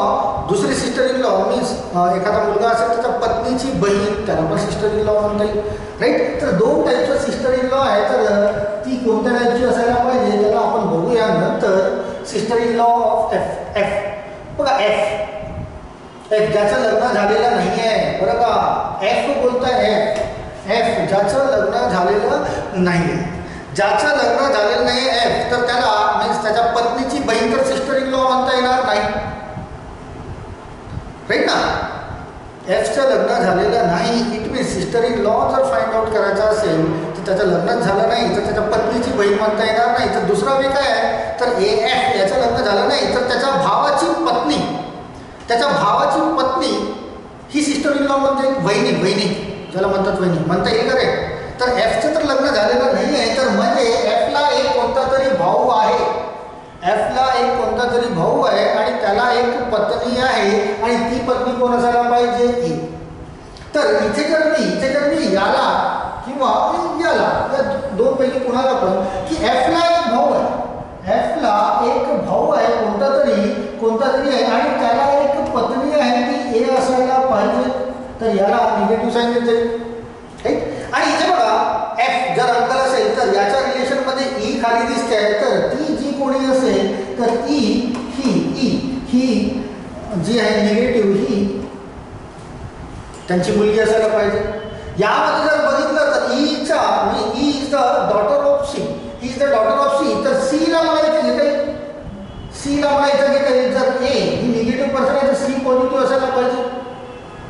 दुसरी सिस्टर इन लॉ मीन्स एखादा मुलगा असेल त्याच्या पत्नीची बहीण, त्याला पण सिस्टर इन लॉ म्हणता येईल. राईट. तर दोन टाईपचं सिस्टर इन लॉ आहे, तर ती कोणत्या टाईपची असायला पाहिजे त्याला आपण बघूया नंतर. Sister in law of F. F बघा, एफ ज्याचं लग्न झालेलं नाही आहे बरं का, एफ बोलताय एफ. एफ ज्याचं लग्न झालेलं नाही आहे. ज्याचं लग्न झालेलं नाही एफ, तर त्याला मीन्स त्याच्या पत्नीची बहीण तर सिस्टर इन लॉ म्हणता येणार नाही. राईट ना. एफचं लग्न झालेलं नाही, it means sister in law जर फाइंड आउट करायचा असेल तर त्याचं लग्नच झालं नाही तर त्याच्या पत्नीची बहीण म्हणता येणार नाही. तर दुसरा वे काय आहे, तर ए एफ याचं लग्न झालं नाही तर त्याच्या भावाची पत्नी, त्याच्या भावाची पत्नी ही सिस्टर इन लॉ म्हणते. वहिनी ज्याला म्हणतात वहिनी म्हणता येईल का रे. तर एफचं तर लग्न झालेलं नाही आहे, तर म्हणजे एफला एक कोणता तरी भाऊ आहे. एफला एक कोणता तरी भाऊ आहे आणि त्याला एक पत्नी आहे आणि ती पत्नी कोण असायला पाहिजे, ई. तर इथे जर मी याला किंवा याला या दोन पैकी कुणाला पण की एफला एक भाऊ आहे, एफला एक भाऊ आहे कोणता तरी आहे आणि त्याला एक पत्नी आहे ती ए असायला पाहिजे. तर याला निगेटिव्ह साईन देते. राईट. आणि इथे बघा एफ जर अंकल असेल तर याच्या रिलेशनमध्ये ई खाली दिसते आहे, तर ती जी कोणी असेल तर ई ही जी आहे निगेटिव्ह ही त्यांची मुलगी असायला पाहिजे. यामध्ये जर बघितलं तर E is the daughter of C. ही is the daughter of C. तर सीला मला इथे घेता येईल, सीला मला इथे घेता येईल. जर ए ही निगेटिव्ह पर्सन आहे तर सी पॉझिटिव्ह असायला पाहिजे,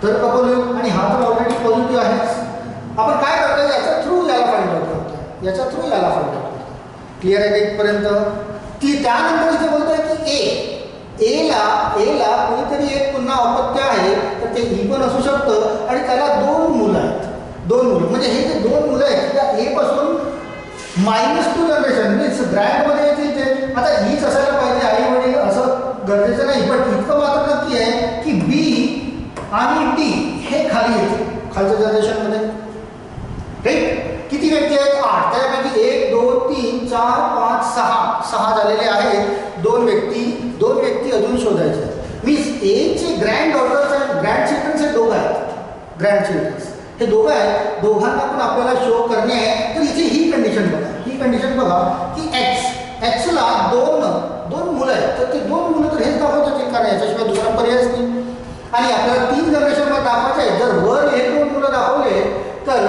तर कपल होईल. आणि हा तर ऑलरेडी पॉझिटिव्ह आहेच. आपण काय करतो याच्या थ्रू याला फाइंड आउट करतो, याच्या थ्रू याला फाइंड आउट करतो. क्लिअर आहे इथपर्यंत. ती त्यानंतर इथे बोलतोय की एला कोणीतरी एक पुन्हा अपत्य आहे तर ते ई पण असू शकतं आणि त्याला दोन मुलं आहेत. दोन मुलं म्हणजे हे जे दोन मुलं आहेत त्या ए पासून -2 जनरेशन मीन्स ग्रँडमध्ये येतील ते. आता हीच असायला पाहिजे आई वडील असं गरजेचं नाही, पण इतकं मात्र नक्की आहे की बी आणि डी हे खाली येतील खालच्या जनरेशनमध्ये. राईट. किती व्यक्ती आहेत? 8. त्यापैकी 1 2 3 4 5 6 झालेले आहेत. दोन व्यक्ती अजून शोधायचे आहेत. मीन्स एचे ग्रँड डॉटर्स आणि ग्रँड चिल्ड्रन्स हे दोघं आहेत. ग्रँड चिल्ड्रन्स हे दोघं आहेत. दोघांना पण आपल्याला शो करणे आहे. तर इथे ही कंडिशन बघा की एक्सला दोन मुलं आहेत. तर ते दोन मुलं तर हेच दाखवत होते कारण याच्याशिवाय दुसरा पर्यायच नाही. आणि आपल्याला 3 जनरेशनमध्ये दाखवायचे आहे. जर वर हे 2 मुलं दाखवले तर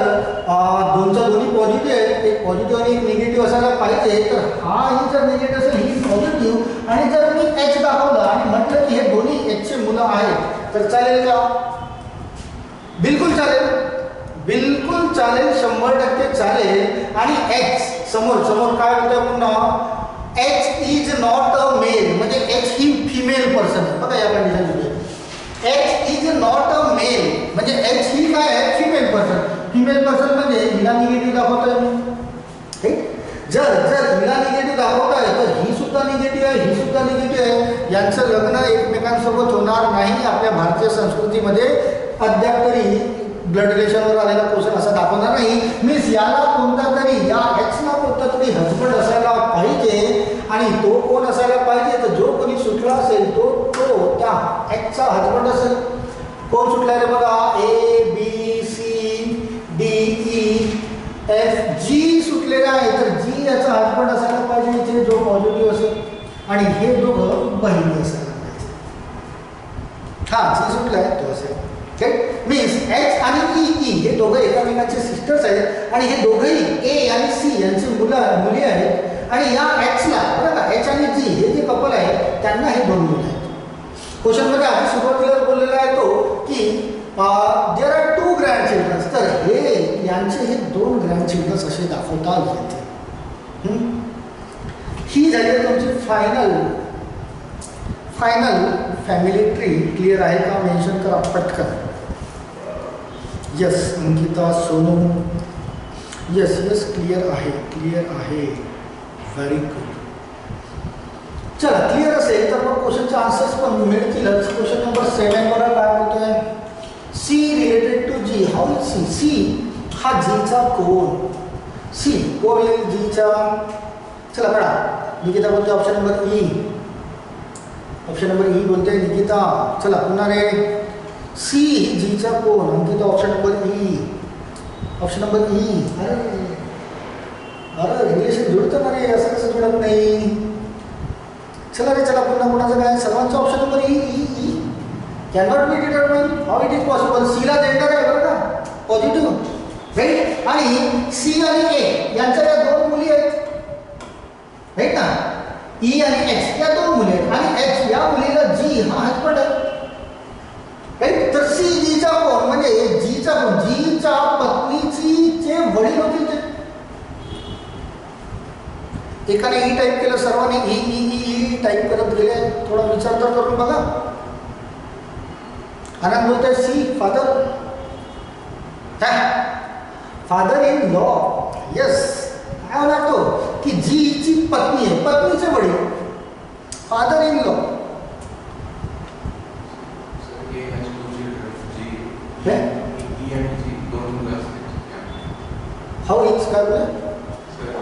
दोन्ही पॉझिटिव्ह आहेत, एक पॉझिटिव्ह आणि एक निगेटिव्ह असायला पाहिजे. तर हा ही जर निगेटिव्ह असेल ही पॉझिटिव्ह आणि जर मी एच दाखवलं आणि म्हटलं की हे दोन्ही एचचे मुलं आहेत तर चालेल का? बिलकुल चालेल. बिलकुल चालेल, 100% चालेल. आणि X समोर समोर काय होतं पुन्हा, X is not a male, म्हणजे X ही फिमेल पर्सन आहे बघा या कंडिशनमध्ये. X is not a male म्हणजे X ही काय आहे, फिमेल पर्सन. फिमेल पर्सन म्हणजे हिला निगेटिव्ह दाखवतोय मी, ठीक. जर हिला निगेटिव्ह दाखवत आहे तर ही सुद्धा निगेटिव्ह आहे, ही सुद्धा निगेटिव्ह आहे. यांचं लग्न एकमेकांसोबत होणार नाही. आपल्या भारतीय संस्कृतीमध्ये अद्याप तरी ब्लड रिलेशनवर आलेला क्वेश्चन असा दाखवणार नाही. मीन्स याला कोणता तरी, या Xला कोणता तरी हजबंड असायला पाहिजे. आणि तो कोण असायला पाहिजे, तर जो कोणी सुटला असेल तो त्या Xचा हजबंड असेल. कोण सुटला रे बघा, ABCDEF G सुटलेला आहे, तर G याचा हजबंड असायला पाहिजे जो पॉझिटिव्ह असेल. आणि हे दोघं बहिणी असायला पाहिजे. हा G सुटला आहे तो असेल. मीन्स H आणि E हे दोघं एकामेकांचे सिस्टर्स आहेत. आणि हे दोघंही A आणि C यांची मुली आहेत. आणि या Xला बरं का, H आणि G हे जे कपल आहे त्यांना हे दोन मुलं आहेत. क्वेश्चनमध्ये आधी सुरुवातीला बोललेला आहे तो की देअर आर 2 ग्रँड चिल्ड्रन्स, तर हे यांचे हे 2 ग्रँड चिल्ड्रन्स असे दाखवता येते. ही झाली तुमची फायनल फॅमिली ट्री. क्लिअर आहे का, मेन्शन करा पटकन. Yes Ankita, Sonu, yes clear आहे. Very good. चला क्लिअर असेल तर मग क्वेश्चनचे आन्सर्स पण मिळतीलच. क्वेश्चन नंबर 7 बघा काय बोलतोय, C related to G. How is C हा Gचा कोण, C कोण येईल Gचा. चला बघा, निकिता बोलते option number E. Option number E बोलते निकिता. चला पुन्हा रे, C Gचा कोण, Ankita option number E. Option number E. अरे रिलेशन जुळतं ना रे, असं कसं जुळत नाही. चला रे, चला पुन्हा कोणाचं काय, सर्वांचं option number E. Cannot be determine, how it is possible. सीला जेंडर आहे बरं का, पॉझिटिव्ह, राईट. आणि C आणि A यांच्या या 2 मुली आहेत, राईट ना. E आणि H या 2 मुली आहेत. आणि H या मुलीला G हा हजबंड आहे, राईट. तर C Gचा कोण म्हणजे Gचा कोण, Gच्या पत्नीची जे वडील होतील ते. एकाने E टाईप केलं, सर्वांनी E टाईप करत गेले. थोडा विचार तर करून बघा. आनंद बोलतोय C father in law. Yes, काय होणार तो की Gची पत्नी आहे, पत्नीचे वडील, father in law. How is काय बोलले,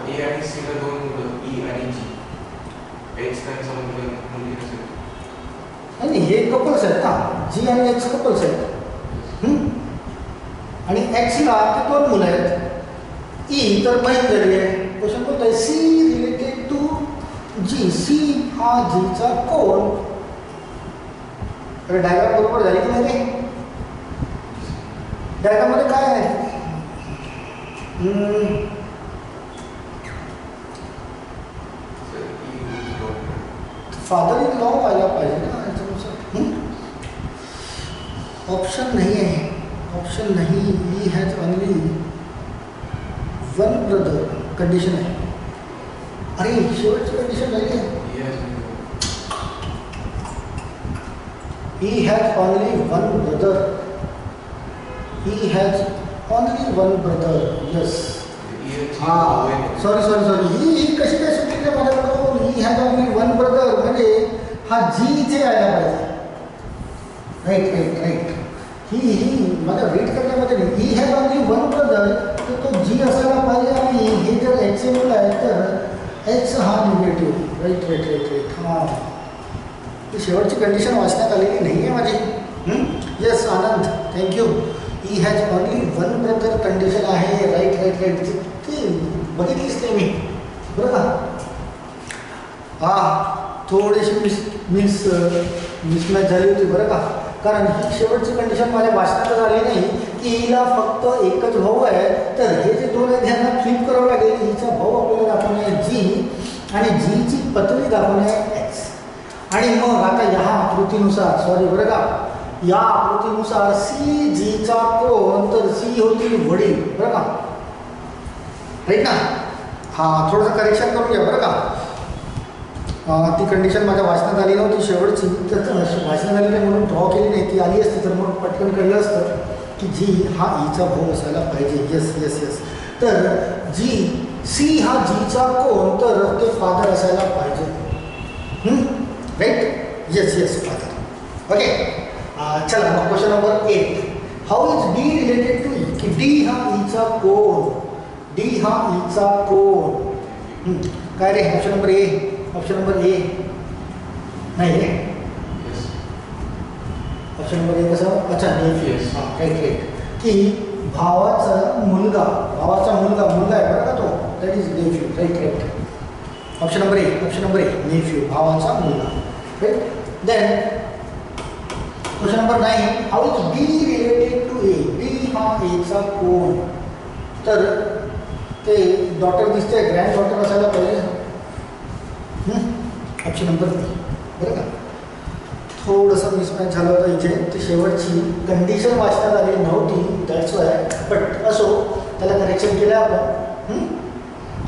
A आणि C ला 2 मुलं, E आणि G. H त्यांचा मुलगा मुलगी असेल.
नाही हे कपल्स आहेत ना, G आणि H कपल्स आहेत. आणि Xला ते 2 मुलं आहेत. E तर बहीण झाली आहे. क्वेश्चन बोलतोय C related to G. C हा Gचा कोण. अरे डायग्राम बरोबर झाली की नाही. डायग्राम मध्ये काय आहे, फादर इन लॉ व्हायला पाहिजे ना याच्यानुसार. ऑप्शन नाही आहे, ऑप्शन नाही. He has only 1 brother condition आहे. अरे शेवटची कंडिशन झाली आहे, he has only 1 brother. He has only 1 brother. Yes, हां सॉरी ही कशी काय सुटली का माझ्याकडून. ही हॅज ओनली 1 ब्रदर म्हणजे हा G इथे यायला पाहिजे, राईट. ही माझ्या वेट करण्यामध्ये नाही. ही हॅज ओनली 1 ब्रदर, तर तो G असायला पाहिजे. आणि हे जर H मुलं आहे तर H हा निगेटिव्ह, राईट. हां, ही शेवटची कंडिशन वाचण्यात आलेली नाही आहे माझी. Yes Anand, thank you. He has only 1 brother condition आहे, राईट. ती बघितलीच ते मी बरं का. थोडीशी मिसमॅच झाली होती बरं का. कारण ही शेवटची कंडिशन माझ्या वाचण्यात आली नाही की हिला फक्त एकच भाऊ आहे. तर हे जे 2 आहेत ह्यांना फ्लिप करावं लागेल. हिचा भाऊ आपल्याला दाखवणे आहे G आणि Gची पत्नी दाखवणे आहे X. आणि मग आता ह्या आकृतीनुसार, सॉरी बरं का, या आकृतीनुसार सी जीचा कोण, तर सी होतील वडील, बरं का, राईट ना. हां, थोडंसं करेक्शन करून घ्या बरं का. ती कंडिशन माझ्या वाचनात आली नव्हती शेवटची, तर वाचनात आली नाही म्हणून ड्रॉ केली नाही. ती आली असती तर मग पटकन कळलं असतं की जी हा ईचा भाऊ असायला पाहिजे. Yes yes yes. तर जी सी हा जीचा कोण, तर ते फादर असायला पाहिजे. Right. Yes yes father. Okay. चला मग question number 8. How is D related to E, की डी हा ईचा कोण, डी हा ईचा कोण. काय रे option number A, option number A नाही रे, ऑप्शन नंबर ए कसं, अच्छा नेफ्यू. हां राईट राईट. की भावाचा मुलगा, भावाचा मुलगा, मुलगा आहे बरं का तो, that is nephew. Right right. Option number A, option number A nephew, भावाचा मुलगा. Right. Then question number 9. How is B related to A, B हा एचा कोण, तर ते डॉटर दिसते, ग्रँड डॉटर असायला पाहिजे. ऑप्शन नंबर बी, बरं का. थोडंसं मिसमॅच झालं होतं इथे, ती शेवटची कंडिशन वाचण्यात आली नव्हती, दॅट्स वाय. बट असो, त्याला करेक्शन केलं आपण.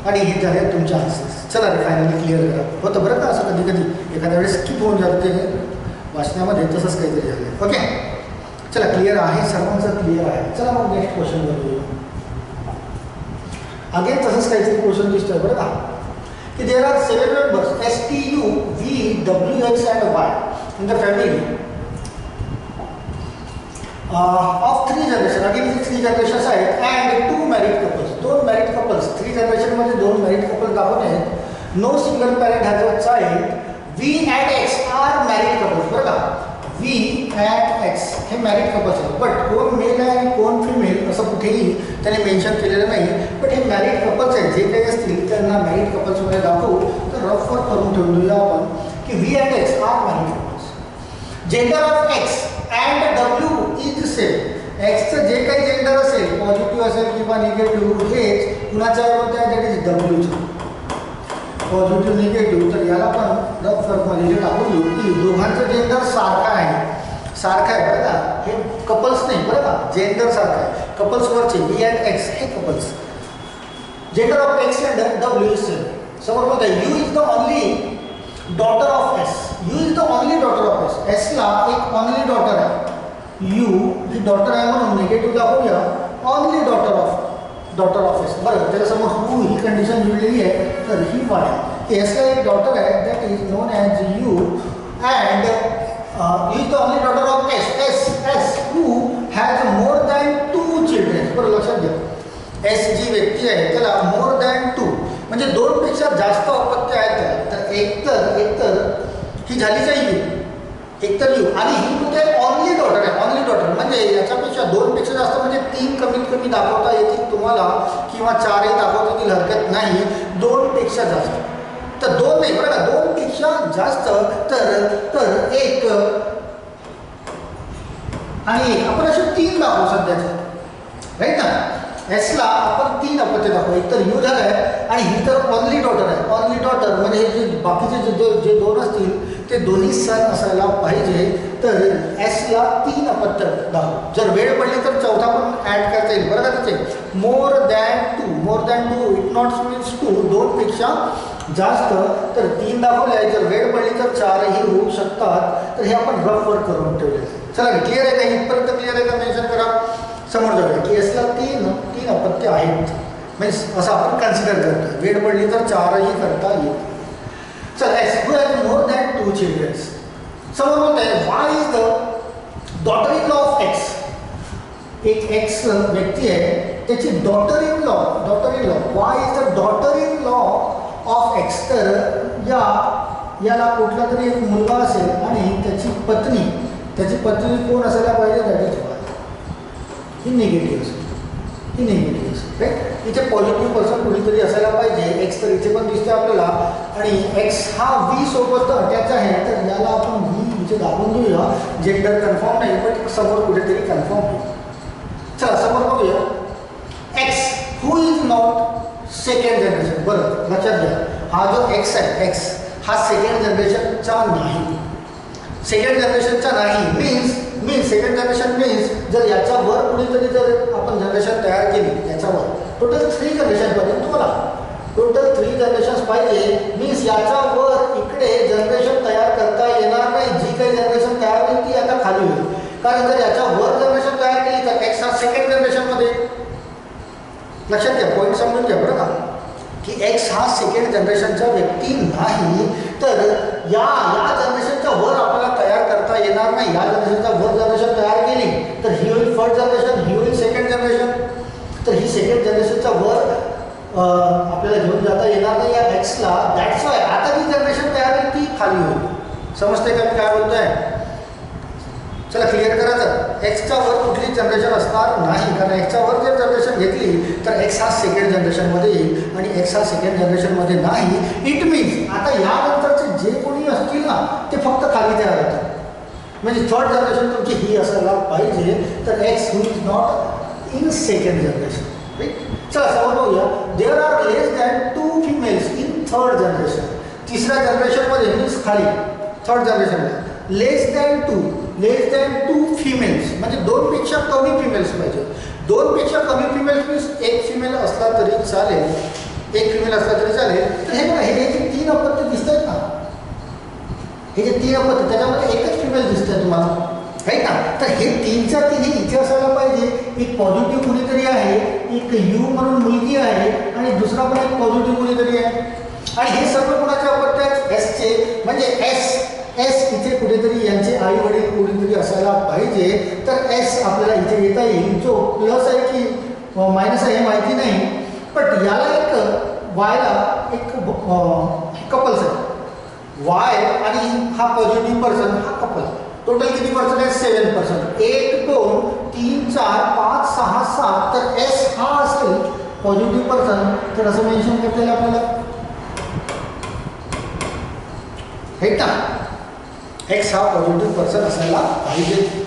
आणि हे झाले तुमचे आन्सर्स. चला रे फायनली क्लिअर करा. होतं बरं का असं कधी कधी एखाद्या वेळेस स्किप होऊन जातं ते वाचण्यामध्ये, तसंच काहीतरी झालं. ओके. चला क्लिअर आहे, सर्वांचं क्लिअर आहे. चला मग नेक्स्ट क्वेश्चन बघूया. अगेन तसंच काहीतरी क्वेश्चन दिसतोय बरं का, की there R 7 members S, T, U, V, W, X and Y in the family of 3 generations. Again 3 generations आहेत and 2 married couples. 2 married couples, 3 generation मध्ये 2 married couples दाखवले आहेत. No single parent has a child. V and X are married couples, बरं का. V and X हे married couples आहेत. But कोण mail आहे आणि कोण फिमेल असं कुठेही त्याने मेन्शन केलेलं नाही. बट हे मॅरिड कपल्स आहेत, जे काही असतील त्यांना मॅरिड कपल्समध्ये दाखवू. तर रफवर करून ठेवून देऊया आपण की V and X are married couples. Gender of X and W is same. Xचं जे काही जेंडर असेल, पॉझिटिव्ह असेल किंवा निगेटिव्ह, हेच कुणाच्या होत्या, दॅट इज Wचं. Positive negative. तर याला पण रफ फरकमध्ये टाकून देऊ की दोघांचं जेंडर सारखं आहे, सारखं आहे बरं का. हे कपल्स नाही बरं का, जेंडर सारखं आहे. कपल्सवरचे V and X हे couples. Gender of X and W is same. समोर बघा, U is the only daughter of S. U is the only daughter of S. S ला एक ओनली डॉटर आहे. U ही डॉटर आहे म्हणून निगेटिव्ह दाखवूया, ओनली डॉटर ऑफ S. बरं, त्याच्यासमोर हू ही कंडिशन जुळलेली आहे, तर ही वाय. एसला एक डॉटर आहे, that is known as you and you is the only daughter of S who has more than 2 children. बरं लक्षात घ्या, एस जी व्यक्ती आहे त्याला मोर दॅन 2 म्हणजे 2 पेक्षा जास्त अपत्य आहेत त्याला. तर एकतर ही झालीच आहे यू, एकतर यू, आणि ही म्हणजे ऑनली डॉटर आहे. ऑनली डॉटर म्हणजे याच्यापेक्षा 2 पेक्षा जास्त म्हणजे 3 कमीत कमी दाखवता येतील तुम्हाला, किंवा 4ही दाखवता येतील, हरकत नाही. 2 पेक्षा जास्त, तर 2 नाही बरं का, 2 पेक्षा जास्त. तर एक आणि एक आपण असे 3 दाखवू सध्याचे, राईट ना. एसला आपण 3 अपत्य दाखवू. एक तर यू झालं आहे आणि ही तर ऑनली डॉटर आहे. ऑनली डॉटर म्हणजे हे जे बाकीचे जे 2 असतील ते दोन्ही सन असायला पाहिजे. तर एसला 3 अपत्य दाखवू. जर वेळ पडली तर चौथा पण ॲड करता येईल बरं का त्याचे. मोर दॅन 2 इट नॉट मीन्स 2, 2 पेक्षा जास्त. तर 3 दाखवले आहे, जर वेळ पडली तर 4ही होऊ शकतात. तर हे आपण रफवर करून ठेवले. चला क्लिअर आहे का, इथपर्यंत क्लिअर आहे का, मेन्शन करा. समोर जाऊया की एसला 3 अपत्य आहेत, मीन्स असं आपण कन्सिडर करतो. वेळ पडली तर 4ही करता येईल. चल S who has more than 2 childrens. समोर म्हणत आहे Y is the daughter in law of X. एक एक्स व्यक्ती आहे, त्याची daughter in law Y is the daughter in law of X. तर याला कुठला तरी एक मुलगा असेल आणि त्याची पत्नी कोण असायला पाहिजे, that is why. He negative असेल, राईट. इथे पॉझिटिव्ह पर्सन कुणीतरी असायला पाहिजे. एक्स तर इथे पण दिसते आपल्याला, आणि एक्स हा व्ही सोबत अटॅच आहे, तर याला आपण व्ही इथे दाखवून देऊया. जेंडर कन्फर्म नाही, पण समोर कुठेतरी कन्फर्म होईल. चला समोर बघूया. X who is not second generation. बरं लक्षात घ्या, हा जो एक्स आहे, एक्स हा सेकंड जनरेशनचा नाही. सेकंड जनरेशनचा नाही मीन्स सेकंड जनरेशन मीन्स जर याच्यावर कुणीतरी जर आपण जनरेशन तयार केली याच्यावर टोटल 3 जनरेशन पाहिजे तुम्हाला. टोटल 3 जनरेशन पाहिजे मीन्स याच्यावर इकडे जनरेशन तयार करता येणार नाही. जी काही जनरेशन तयार होईल ती आता खाली होईल. कारण जर याच्यावर जनरेशन तयार केली तर एक्स हा सेकंड जनरेशनमध्ये. लक्षात घ्या, पॉईंट समजून घ्या बरं का, की एक्स हा सेकंड जनरेशनचा व्यक्ती नाही. तर या जनरेशनच्या वर आपल्याला तयार करता येणार नाही. या जनरेशनच्या वर जनरेशन तयार केली तर ही होईल फर्स्ट जनरेशन, ही होईल सेकंड जनरेशन. तर ही सेकंड जनरेशनच्या वर आपल्याला घेऊन जाता येणार नाही या एक्सला. दॅट्स वाय आता जी जनरेशन तयार होईल ती खाली होईल. समजते का मी काय बोलतोय? चला क्लिअर करा. तर एक्सच्या वर कुठली जनरेशन असणार नाही. कारण एक्सच्या वर जर जनरेशन घेतली तर एक्स हा सेकंड जनरेशनमध्ये येईल आणि एक्स हा सेकंड जनरेशनमध्ये नाही. इट मीन्स आता यानंतरचे जे कोणी असतील ना ते फक्त खाली तयार होतात. म्हणजे थर्ड जनरेशन तुमची ही असायला पाहिजे. तर X who is not in second generation. Right. चला समोर बघूया. There are less than 2 females in third generation. तिसऱ्या जनरेशनमध्ये मीन्स खाली थर्ड जनरेशनला लेस दॅन 2 फिमेल्स म्हणजे 2 पेक्षा कमी फिमेल्स पाहिजे. 2 पेक्षा कमी फिमेल्स मीन्स एक फिमेल असला तरी चालेल. एक फिमेल असला तरी चालेल. तर हे बघा, हे जे 3 अपत्य दिसत आहेत ना, हे जे 3 अपत्य त्याच्यामध्ये एकच फिमेल दिसत आहे तुम्हाला, राईट ना. तर हे 3च्या 3 इथे असायला पाहिजे. एक पॉझिटिव्ह कुणीतरी आहे, एक यू म्हणून मुलगी आहे आणि दुसरा पण एक पॉझिटिव्ह कुणीतरी आहे. आणि हे सर्व कुणाचे अपत्य आहेत? एसचे. म्हणजे एस इथे कुठेतरी यांचे आई वडील कुठेतरी असायला पाहिजे. तर एस आपल्याला इथे येता येईल. जो प्लस आहे की मायनस आहे हे माहिती नाही, पण याला एक वायला एक कपल्स आहे. वाय आणि हा पॉझिटिव्ह पर्सन हा कपल. टोटल किती पर्सन आहे? 7 पर्सन. 1 2 3 4 5 6 7. तर एस हा असेल पॉझिटिव्ह पर्सन. तर असं मेन्शन करता येईल आपल्याला, हे ना. एक्स हा पॉझिटिव्ह पर्सन असायला पाहिजे.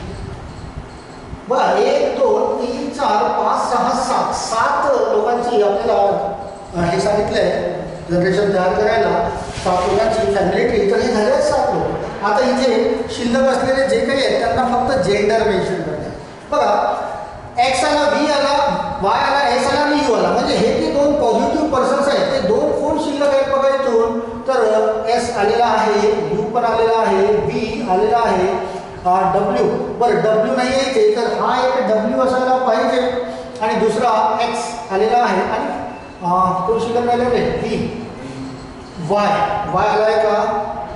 बघा 1 2 3 4 5 6 7 7 लोकांची आपल्याला हे सांगितलं आहे जनरेशन तयार करायला. 7 लोकांची फॅमिली ट्री. तर हे झाले 7 लोक. आता इथे शिल्लक असलेले जे काही आहेत त्यांना फक्त जेंडर मेन्शन करणे. बघा एक्स आला, व्ही आला, वाय आला, एस आला आणि यू आला. म्हणजे हे जे 2 पॉझिटिव्ह पर्सन्स आहेत ते 2 कोण शिल्लक आहेत बघा इथून. तर एस आलेला आहे, यू पण आलेला आहे, व्ही आलेला आहे, डब्ल्यू. बरं डब्ल्यू नाही आहे इथे, तर हा एक डब्ल्यू असायला पाहिजे आणि दुसरा एक्स आलेला आहे आणि कोण शिल्लक राहिलं रे? व्ही. वाय आला आहे का?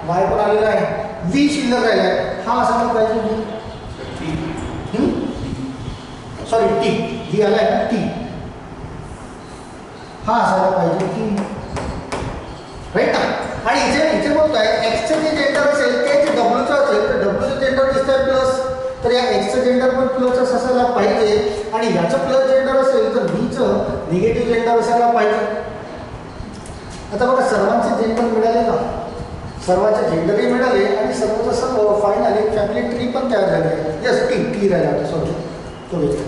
वाय पण आलेला आहे. व्ही शिल्लक राहिला आहे. हा असायला पाहिजे सॉरी टी. व्ही आला आहे टी. हा असायला पाहिजे टी, राईट ना. आणि इथे बोलतोय एक्सचं जे जेंडर असेल ते डब्ल्यूचं असेल तर डब्ल्यूचं जेंडर दिसतंय प्लस. तर या एक्सचं जेंडर पण प्लसच असायला पाहिजे आणि याचं प्लस जेंडर असेल तर व्हीचं निगेटिव्ह जेंडर असायला पाहिजे. आता बघा सर्वांचे जेंडर मिळाले ना, सर्वांचे जेंडरही मिळाले आणि सर्वचं सर्व फायनली फॅमिली ट्री पण तयार झाली आहे. यस टी राहिला होता सॉरी तो घेतला.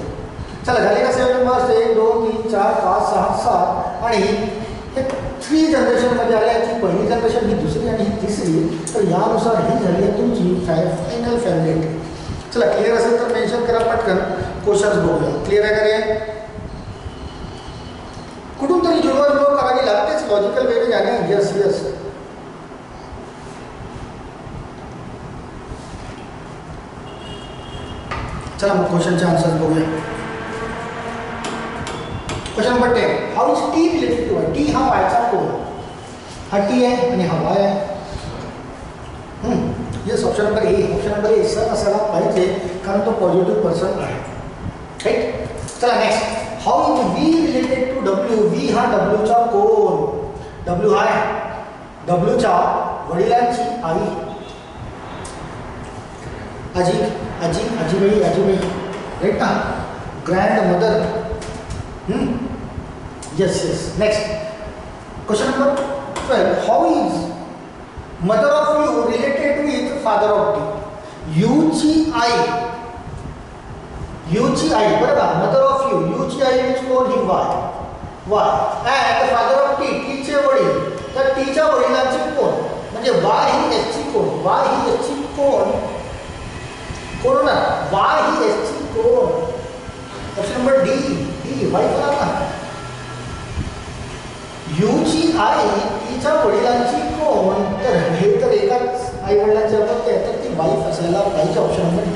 चला झाले का 7 मेंबर्स? 1 2 3 4 5 6 7 आणि हे 3 जनरेशनमध्ये आल्या. की पहिली जनरेशन ही दुसरी आणि ही तिसरी. तर यानुसार ही झाली आहे तुमची फायनल फॅमिली ट्री. चला क्लिअर असेल तर मेन्शन करा पटकन. क्वेश्चन्स बघूया. क्लिअर आहे का रे? कुठून तरी जुळवाजुळव करावी लागतेच लॉजिकल वेने जाणे. Yes yes. चला मग क्वेश्चनचे आन्सर्स बघूया. Question number 10. How is T related to Y? T हा वायचा कोण? हा टी आहे आणि हा वाय आहे. Yes option number A. Option number A sir असायला पाहिजे कारण तो पॉझिटिव्ह पर्सन आहे, राईट. चला next. How is V related to W? V हा डब्ल्यूचा कोण? डब्ल्यू हा आहे डब्ल्यूच्या वडिलांची आई. आजीबाई, राईट ना. Grandmother. Yes. Next question number 12. How is mother of U related with father of T? यूची आई बरोबर. मदर ऑफ यूची आई म्हणजे कोण? ही वाय. अँड फादर ऑफ टीचे वडील. तर टीच्या वडिलांचे कोण? म्हणजे वाय ही एसची कोण? कोण होणार? यूची आई तिच्या वडिलांची कोण, तर हे तर एकाच आई वडिलांचे अपत्य आहे, तर ती वाईफ असायला पाहिजे. Option number D.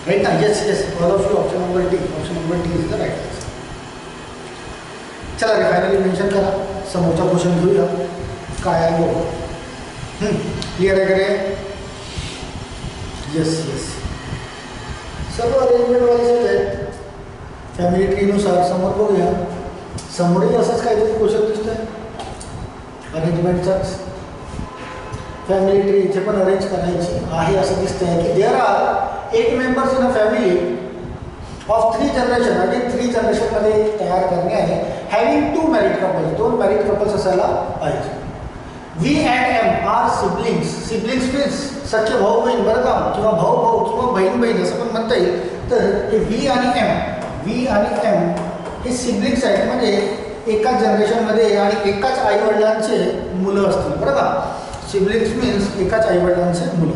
राईट ना? Yes yes, all of you option number D. Option number D is the right answer. चला रे फायनली मेन्शन करा. समोरचा क्वेश्चन घेऊया. काय आहे बघू. क्लिअर आहे का रे? येस येस, सर्व अरेंजमेंट वाईज आहेत. फॅमिली ट्रीनुसार समोर बघूया. समोरही असंच काहीतरी क्वेश्चन दिसतंय अरेंजमेंटचाच. फॅमिली ट्री इथे पण अरेंज करायची आहे असं दिसतंय की there are 8 members in a family of 3 generation. Again 3 जनरेशनमध्ये तयार करणे आहे. Having 2 married couples, 2 married couples असायला पाहिजे. V and M are siblings. Siblings means सख्खे भाऊ बहीण बरं का, किंवा भाऊ भाऊ किंवा बहीण बहीण असं पण म्हणता येईल. तर हे व्ही आणि एम हे सिबलिंग्स आहेत, म्हणजे एकाच जनरेशनमध्ये आणि एकाच आईवडिलांचे मुलं असतील बरं का. सिबलिंग्स मीन्स एकाच आईवडिलांचे मुलं.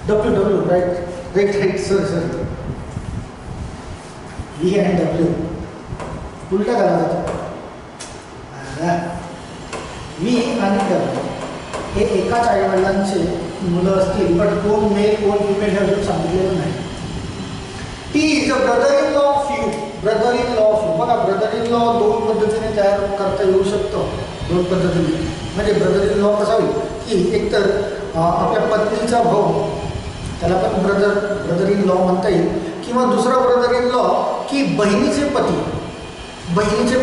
W right right right sir. V and W उलटा करा जातो. व्ही आणि डब्ल्यू हे एकाच आईवडिलांचे मुलं असतील, पण कोण मेल कोण फिमेल हे अजून सांगितलेलं नाही. T is a brother in law of you. Brother in law of you बघा, ब्रदर इन लॉ 2 पद्धतीने तयार करता येऊ शकतो. 2 पद्धतीने म्हणजे ब्रदर इन लॉ कसा होईल की एकतर आपल्या पत्नीचा भाऊ त्याला पण ब्रदर इन लॉ म्हणता येईल, किंवा दुसरा ब्रदर इन लॉ की बहिणीचे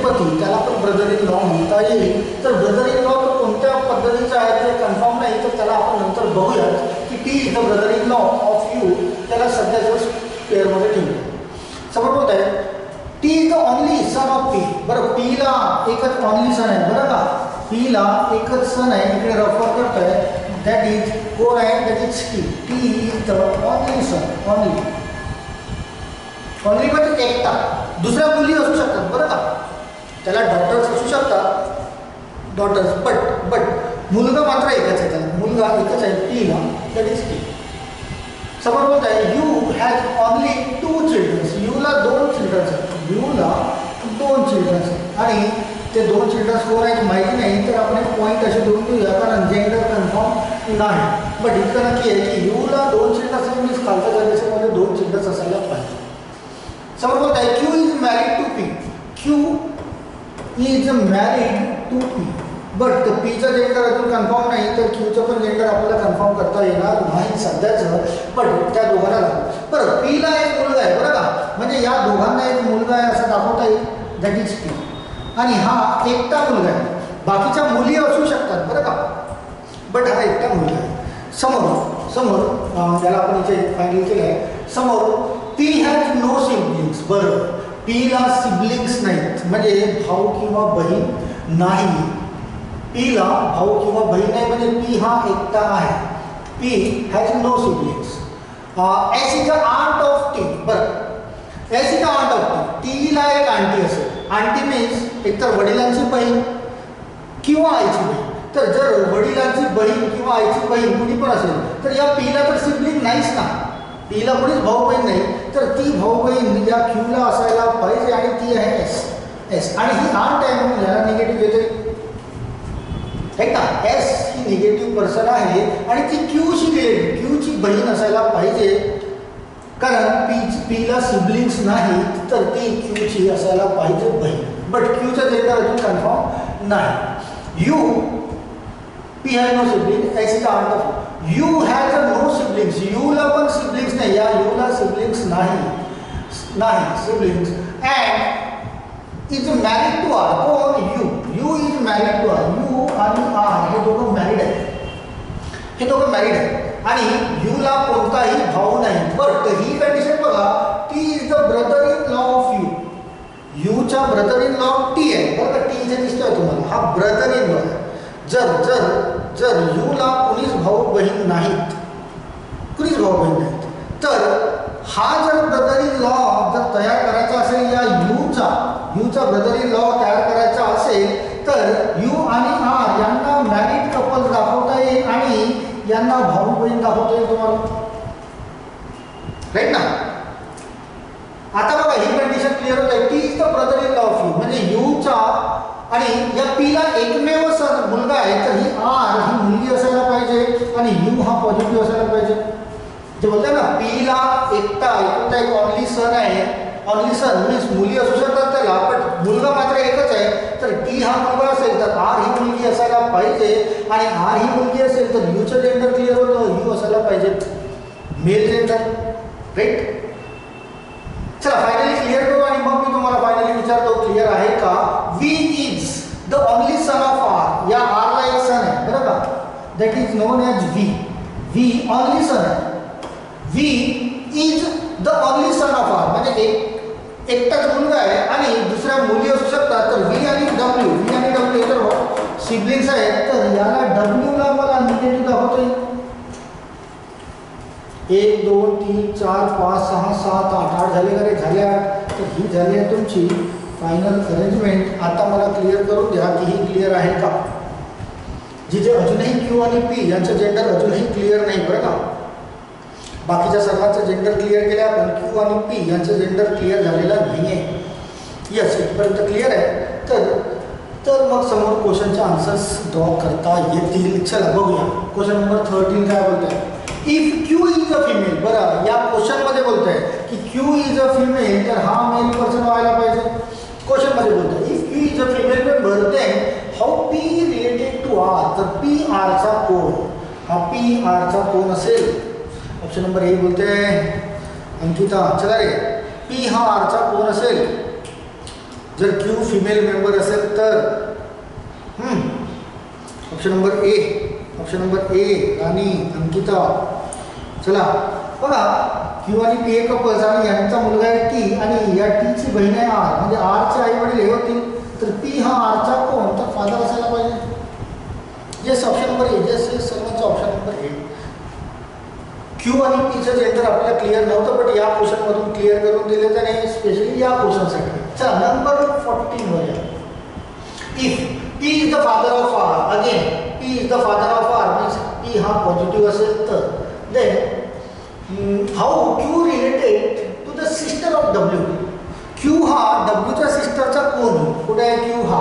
पती त्याला पण ब्रदर इन लॉ म्हणता येईल. तर ब्रदर इन लॉ तो कोणत्या पद्धतीचा आहे ते कन्फर्म नाही, तर त्याला आपण नंतर बघूया की T is the brother in law of you. त्याला सध्याच्या पेअरमध्ये ठेवू. समोर होत आहे T is the only son of P. बरं, पीला एकच ओनली सन आहे बरं का. पीला एकच सन आहे, इकडे रेफर करतोय. दॅट इज कोण आहे, that is T. T is the only sun. Only म्हणजे एकटा. दुसऱ्या मुली असू शकतात बरं का, त्याला डॉटर्स असू शकतात, डॉटर्स, बट मुलगा मात्र एकच आहे. त्याला मुलगा एकच आहे टीला, दॅट इज टी. समोर बोलत आहे यू हॅज ओनली 2 चिल्ड्रन्स. यूला 2 चिल्ड्रन्स आहेत. यूला 2 चिल्ड्रन्स आहेत आणि ते 2 चिल्ड्रन्स कोण आहेत माहिती नाही, तर आपण एक पॉईंट असे देऊन देऊया, कारण जेंडर कन्फर्म नाही. बट इतकं नक्की आहे की यूला 2 चिल्ड्रन्स मीन्स खालच्या जनरेशनमध्ये 2 चिल्ड्रन्स असायला पाहिजे. समोर बोलत आहे Q is married to P. Q is married to P. But पीचं जेंडर अजून कन्फर्म नाही, तर क्यूचं पण जेंडर आपल्याला कन्फर्म करता येणार नाही सध्याचं. पण त्या दोघांना बरं, पीला एक मुलगा आहे बरं का, म्हणजे या दोघांना एक मुलगा आहे असं दाखवता येईल, दॅट इज पी. आणि हा एकटा मुलगा आहे. बाकीच्या मुली असू शकतात बरं का, बट हा एकटा मुलगा आहे. समोर याला आपण इथे फायनल केलं आहे. समोर पी हॅज नो सिबलिंग्स. बरं, पीला सिबलिंग्स नाहीत, म्हणजे भाऊ किंवा बहीण नाही. पीला भाऊ किंवा बहीण नाही, म्हणजे पी हा एकटा आहे. P has no siblings. S is a aunt of T. बरं, S is a aunt of T. टीला एक आंटी असेल. आंटी मीन्स एकतर वडिलांची बहीण किंवा आईची बहीण. तर जर वडिलांची बहीण किंवा आईची बहीण कुणी पण असेल, तर या पीला तर सिबलिंग नाहीच ना. पीला कोणीच भाऊ बहीण नाही, तर ती भाऊ बहीण या क्यूला असायला पाहिजे आणि ती आहे एस. आणि ही आंट आहे म्हणून याला निगेटिव्ह येते. का एस ही निगेटिव्ह पर्सन आहे आणि ती क्यूशी रिलेटेड, क्यूची बहीण असायला पाहिजे, कारण पीला सिबलिंग्स नाही, तर ती क्यूची असायला पाहिजे बहीण. बट क्यूचं जेंडर अजून कन्फर्म नाही. U P has no sibling. S is aunt of U has a no siblings. यूला पण सिबलिंग्स नाही, या यूला सिबलिंग्स नाही siblings. And is married to R. कोण? U is married to R. U आणि आर हे दोघं मॅरिड आहेत, आणि यूला कोणताही भाऊ नाही. बट ही कंडिशन बघा, T is the brother in law of U. यूचा ब्रदर इन लॉ टी आहे बरं का. टी इथे दिसतोय तुम्हाला, हा ब्रदर इन लॉ आहे. जर यूला कुणीच भाऊ बहीण नाहीत, तर हा जर ब्रदर इन लॉ जर तयार करायचा असेल, या यूचा ब्रदर इन लॉ तयार करायचा असेल, तर यू आणि आर यांना मॅरिड कपल दाखवता येईल आणि यांना भाऊ बहीण दाखवता येईल तुम्हाला, राईट ना. आता बघा ही कंडिशन क्लिअर होत आहे. T is the brother in law of you, म्हणजे यूचा आणि या पीला एकमेव मुलगा आहे, तर ही आर ही मुलगी असायला पाहिजे आणि यू हा पॉझिटिव्ह असायला पाहिजे. जे बोलतात ना पीला एकटा एक ऑनली सन आहे, ऑनली सन मीन्स मुली असू शकतात त्याला, पण मुलगा मात्र एकच आहे, तर टी हा मुलगा असेल तर आर ही मुलगी असायला पाहिजे आणि आर ही मुलगी असेल तर यूचं जेंडर क्लिअर होतं, यू असायला पाहिजे मेल जेंडर. राईट. चला फायनली क्लिअर करू आणि मग मी तुम्हाला फायनली विचारतो क्लिअर आहे का. V is the only son of R. या आरला एक सन आहे बरं का, that is known as V. V only son आहे. V is the only son of R म्हणजे एकटाच मुलगा आहे आणि दुसऱ्या मुली असू शकतात, तर व्ही आणि डब्ल्यू तर सिबलिंग्स आहेत, तर याला डब्ल्यूला मला निगेटिव्ह दाखवता येईल. 1 2 3 4 5 6 7 8 8 झाले का रे. झाले 8. तर ही झाली आहे तुमची फायनल अरेंजमेंट. आता मला क्लिअर करून द्या की ही क्लिअर आहे का. जिथे अजूनही क्यू आणि पी यांचं जेंडर अजूनही क्लिअर नाही बरं का. बाकीच्या सर्वांचं जेंडर क्लिअर केलं आपण, क्यू आणि पी यांचं जेंडर क्लिअर झालेलं नाही आहे. यस इथपर्यंत क्लिअर आहे. तर मग समोर क्वेश्चनचे आन्सर्स ड्रॉ करता येतील. चला बघूया क्वेश्चन नंबर 13 काय बोलत आहे. If Q is a female. बरं या क्वेश्चनमध्ये बोलत आहे की क्यू इज अ फिमेल, तर हा मेल पर्सन व्हायला पाहिजे. क्वेश्चनमध्ये बोलत आहे if Q is a female member then how P related to R. तर पी आरचा कोण, हा पी आरचा कोण असेल. ऑप्शन नंबर ए बोलते अंकिता. चला रे, पी हा आरचा कोण असेल जर क्यू फिमेल मेंबर असेल तर. ऑप्शन नंबर ए राणी अंकिता. चला बघा क्यू आणि पी एक कपल्स आणि यांचा मुलगा आहे टी आणि या टीची बहीण आहे आर, म्हणजे आरचे आई वडील हे होतील, तर पी हा आरचा कोण, तर फादर असायला पाहिजे. येस ऑप्शन नंबर ए. येस सर्वांचं ऑप्शन नंबर ए. क्यू आणि पीचं जेंडर आपल्याला क्लिअर नव्हतं, पण या क्वेश्चनमधून क्लिअर करून दिले त्याने स्पेशली या क्वेश्चनसाठी. चला नंबर 14 वर या. If P is the father of R. Again P is the father of R means P हा पॉझिटिव्ह असेल तर then how Q related to the sister of W. Q हा डब्ल्यूच्या सिस्टरचा कोण. कुठे आहे क्यू हा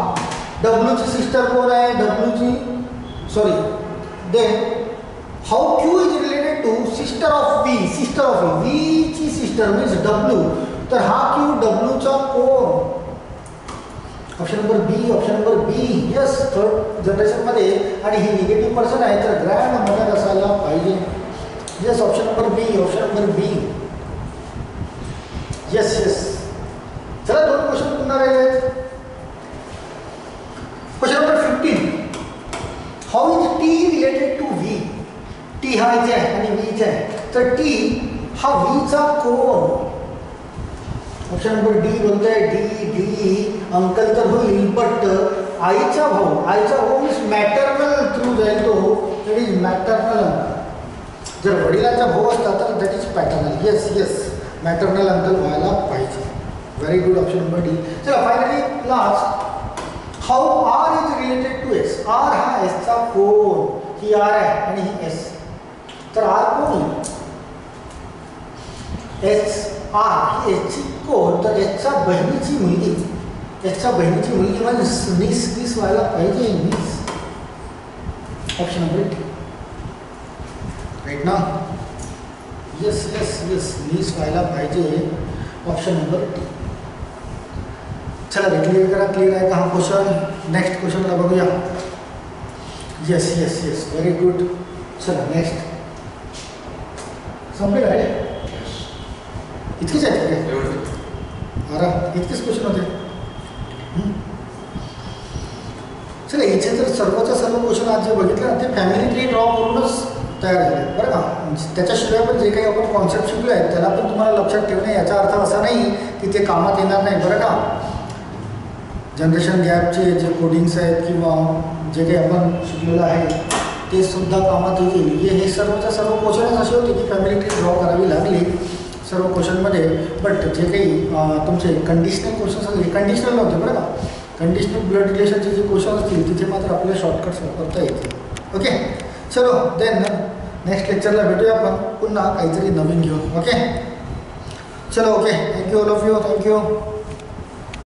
डब्ल्यूची सिस्टर कोण आहे, then how Q is related to sister of V ची सिस्टर मीन्स डब्ल्यू, तर हा क्यू डब्ल्यूचा कोण. Option number B. Yes third जनरेशनमध्ये आणि ही निगेटिव्ह पर्सन आहे तर ग्रँड मदर असायला पाहिजे. Yes option number B. Yes. चला 2 क्वेश्चन पुन्हा राहिले. Question number 15. How is T related to V. T हा इथे आहे आणि व्हीचा आहे, तर टी हा व्हीचा कोण. ऑप्शन नंबर डी बोलतोय. डी अंकल तर होईल, बट आईचा भाऊ मीन्स मॅटर्नल थ्रू जाईल तो, दॅट इज मॅटर्नल. जर वडिलांचा भाऊ असता तर that is paternal. Yes maternal uncle व्हायला पाहिजे. Very good option number D. चला finally last how R is related to S. R हा एसचा कोण. ही आर आहे आणि ही एस, तर आर कोण. एस आर ही एसची कोण, तर एसच्या बहिणीची मुलगी. म्हणजे नीस व्हायला पाहिजे. Option number D. राईट ना. येस नीस व्हायला पाहिजे. Option number D. चला क्लिअर आहे का हा क्वेश्चन. नेक्स्ट क्वेश्चनला बघूया. Yes very good. चला नेक्स्ट. संपले काय इतकेच आहेत काय. अरे इतकेच क्वेश्चन होते. चला इथे तर सर्वच्या सर्व क्वेश्चन आज जे बघितलं ना ते फॅमिली ट्री ड्रॉ करूनच तयार झाले बरं का. त्याच्याशिवाय पण जे काही आपण कॉन्सेप्ट शिकलो आहे त्याला पण तुम्हाला लक्षात ठेवणे, याचा अर्थ असा नाही की ते कामात येणार नाही बरं का. जनरेशन गॅपचे जे कोडिंग्स आहेत किंवा जे काही आपण शिकलेलं आहे ते सुद्धा कामात येतील. हे सर्वच्या सर्व क्वेश्चनच असे होते की फॅमिली ट्री ड्रॉ करावी लागली सर्व क्वेश्चनमध्ये. बट जे काही तुमचे कंडिशनल क्वेश्चन्स असतील, कंडिशनल नव्हते बरं का. कंडिशनल ब्लड रिलेशनचे जे क्वेश्चन असतील तिथे मात्र आपल्याला शॉर्टकट्स वापरता येतील. ओके चलो देन नेक्स्ट लेक्चरला भेटूया आपण पुन्हा काहीतरी नवीन घेऊन. ओके चलो okay. Thank you all of you. Thank you.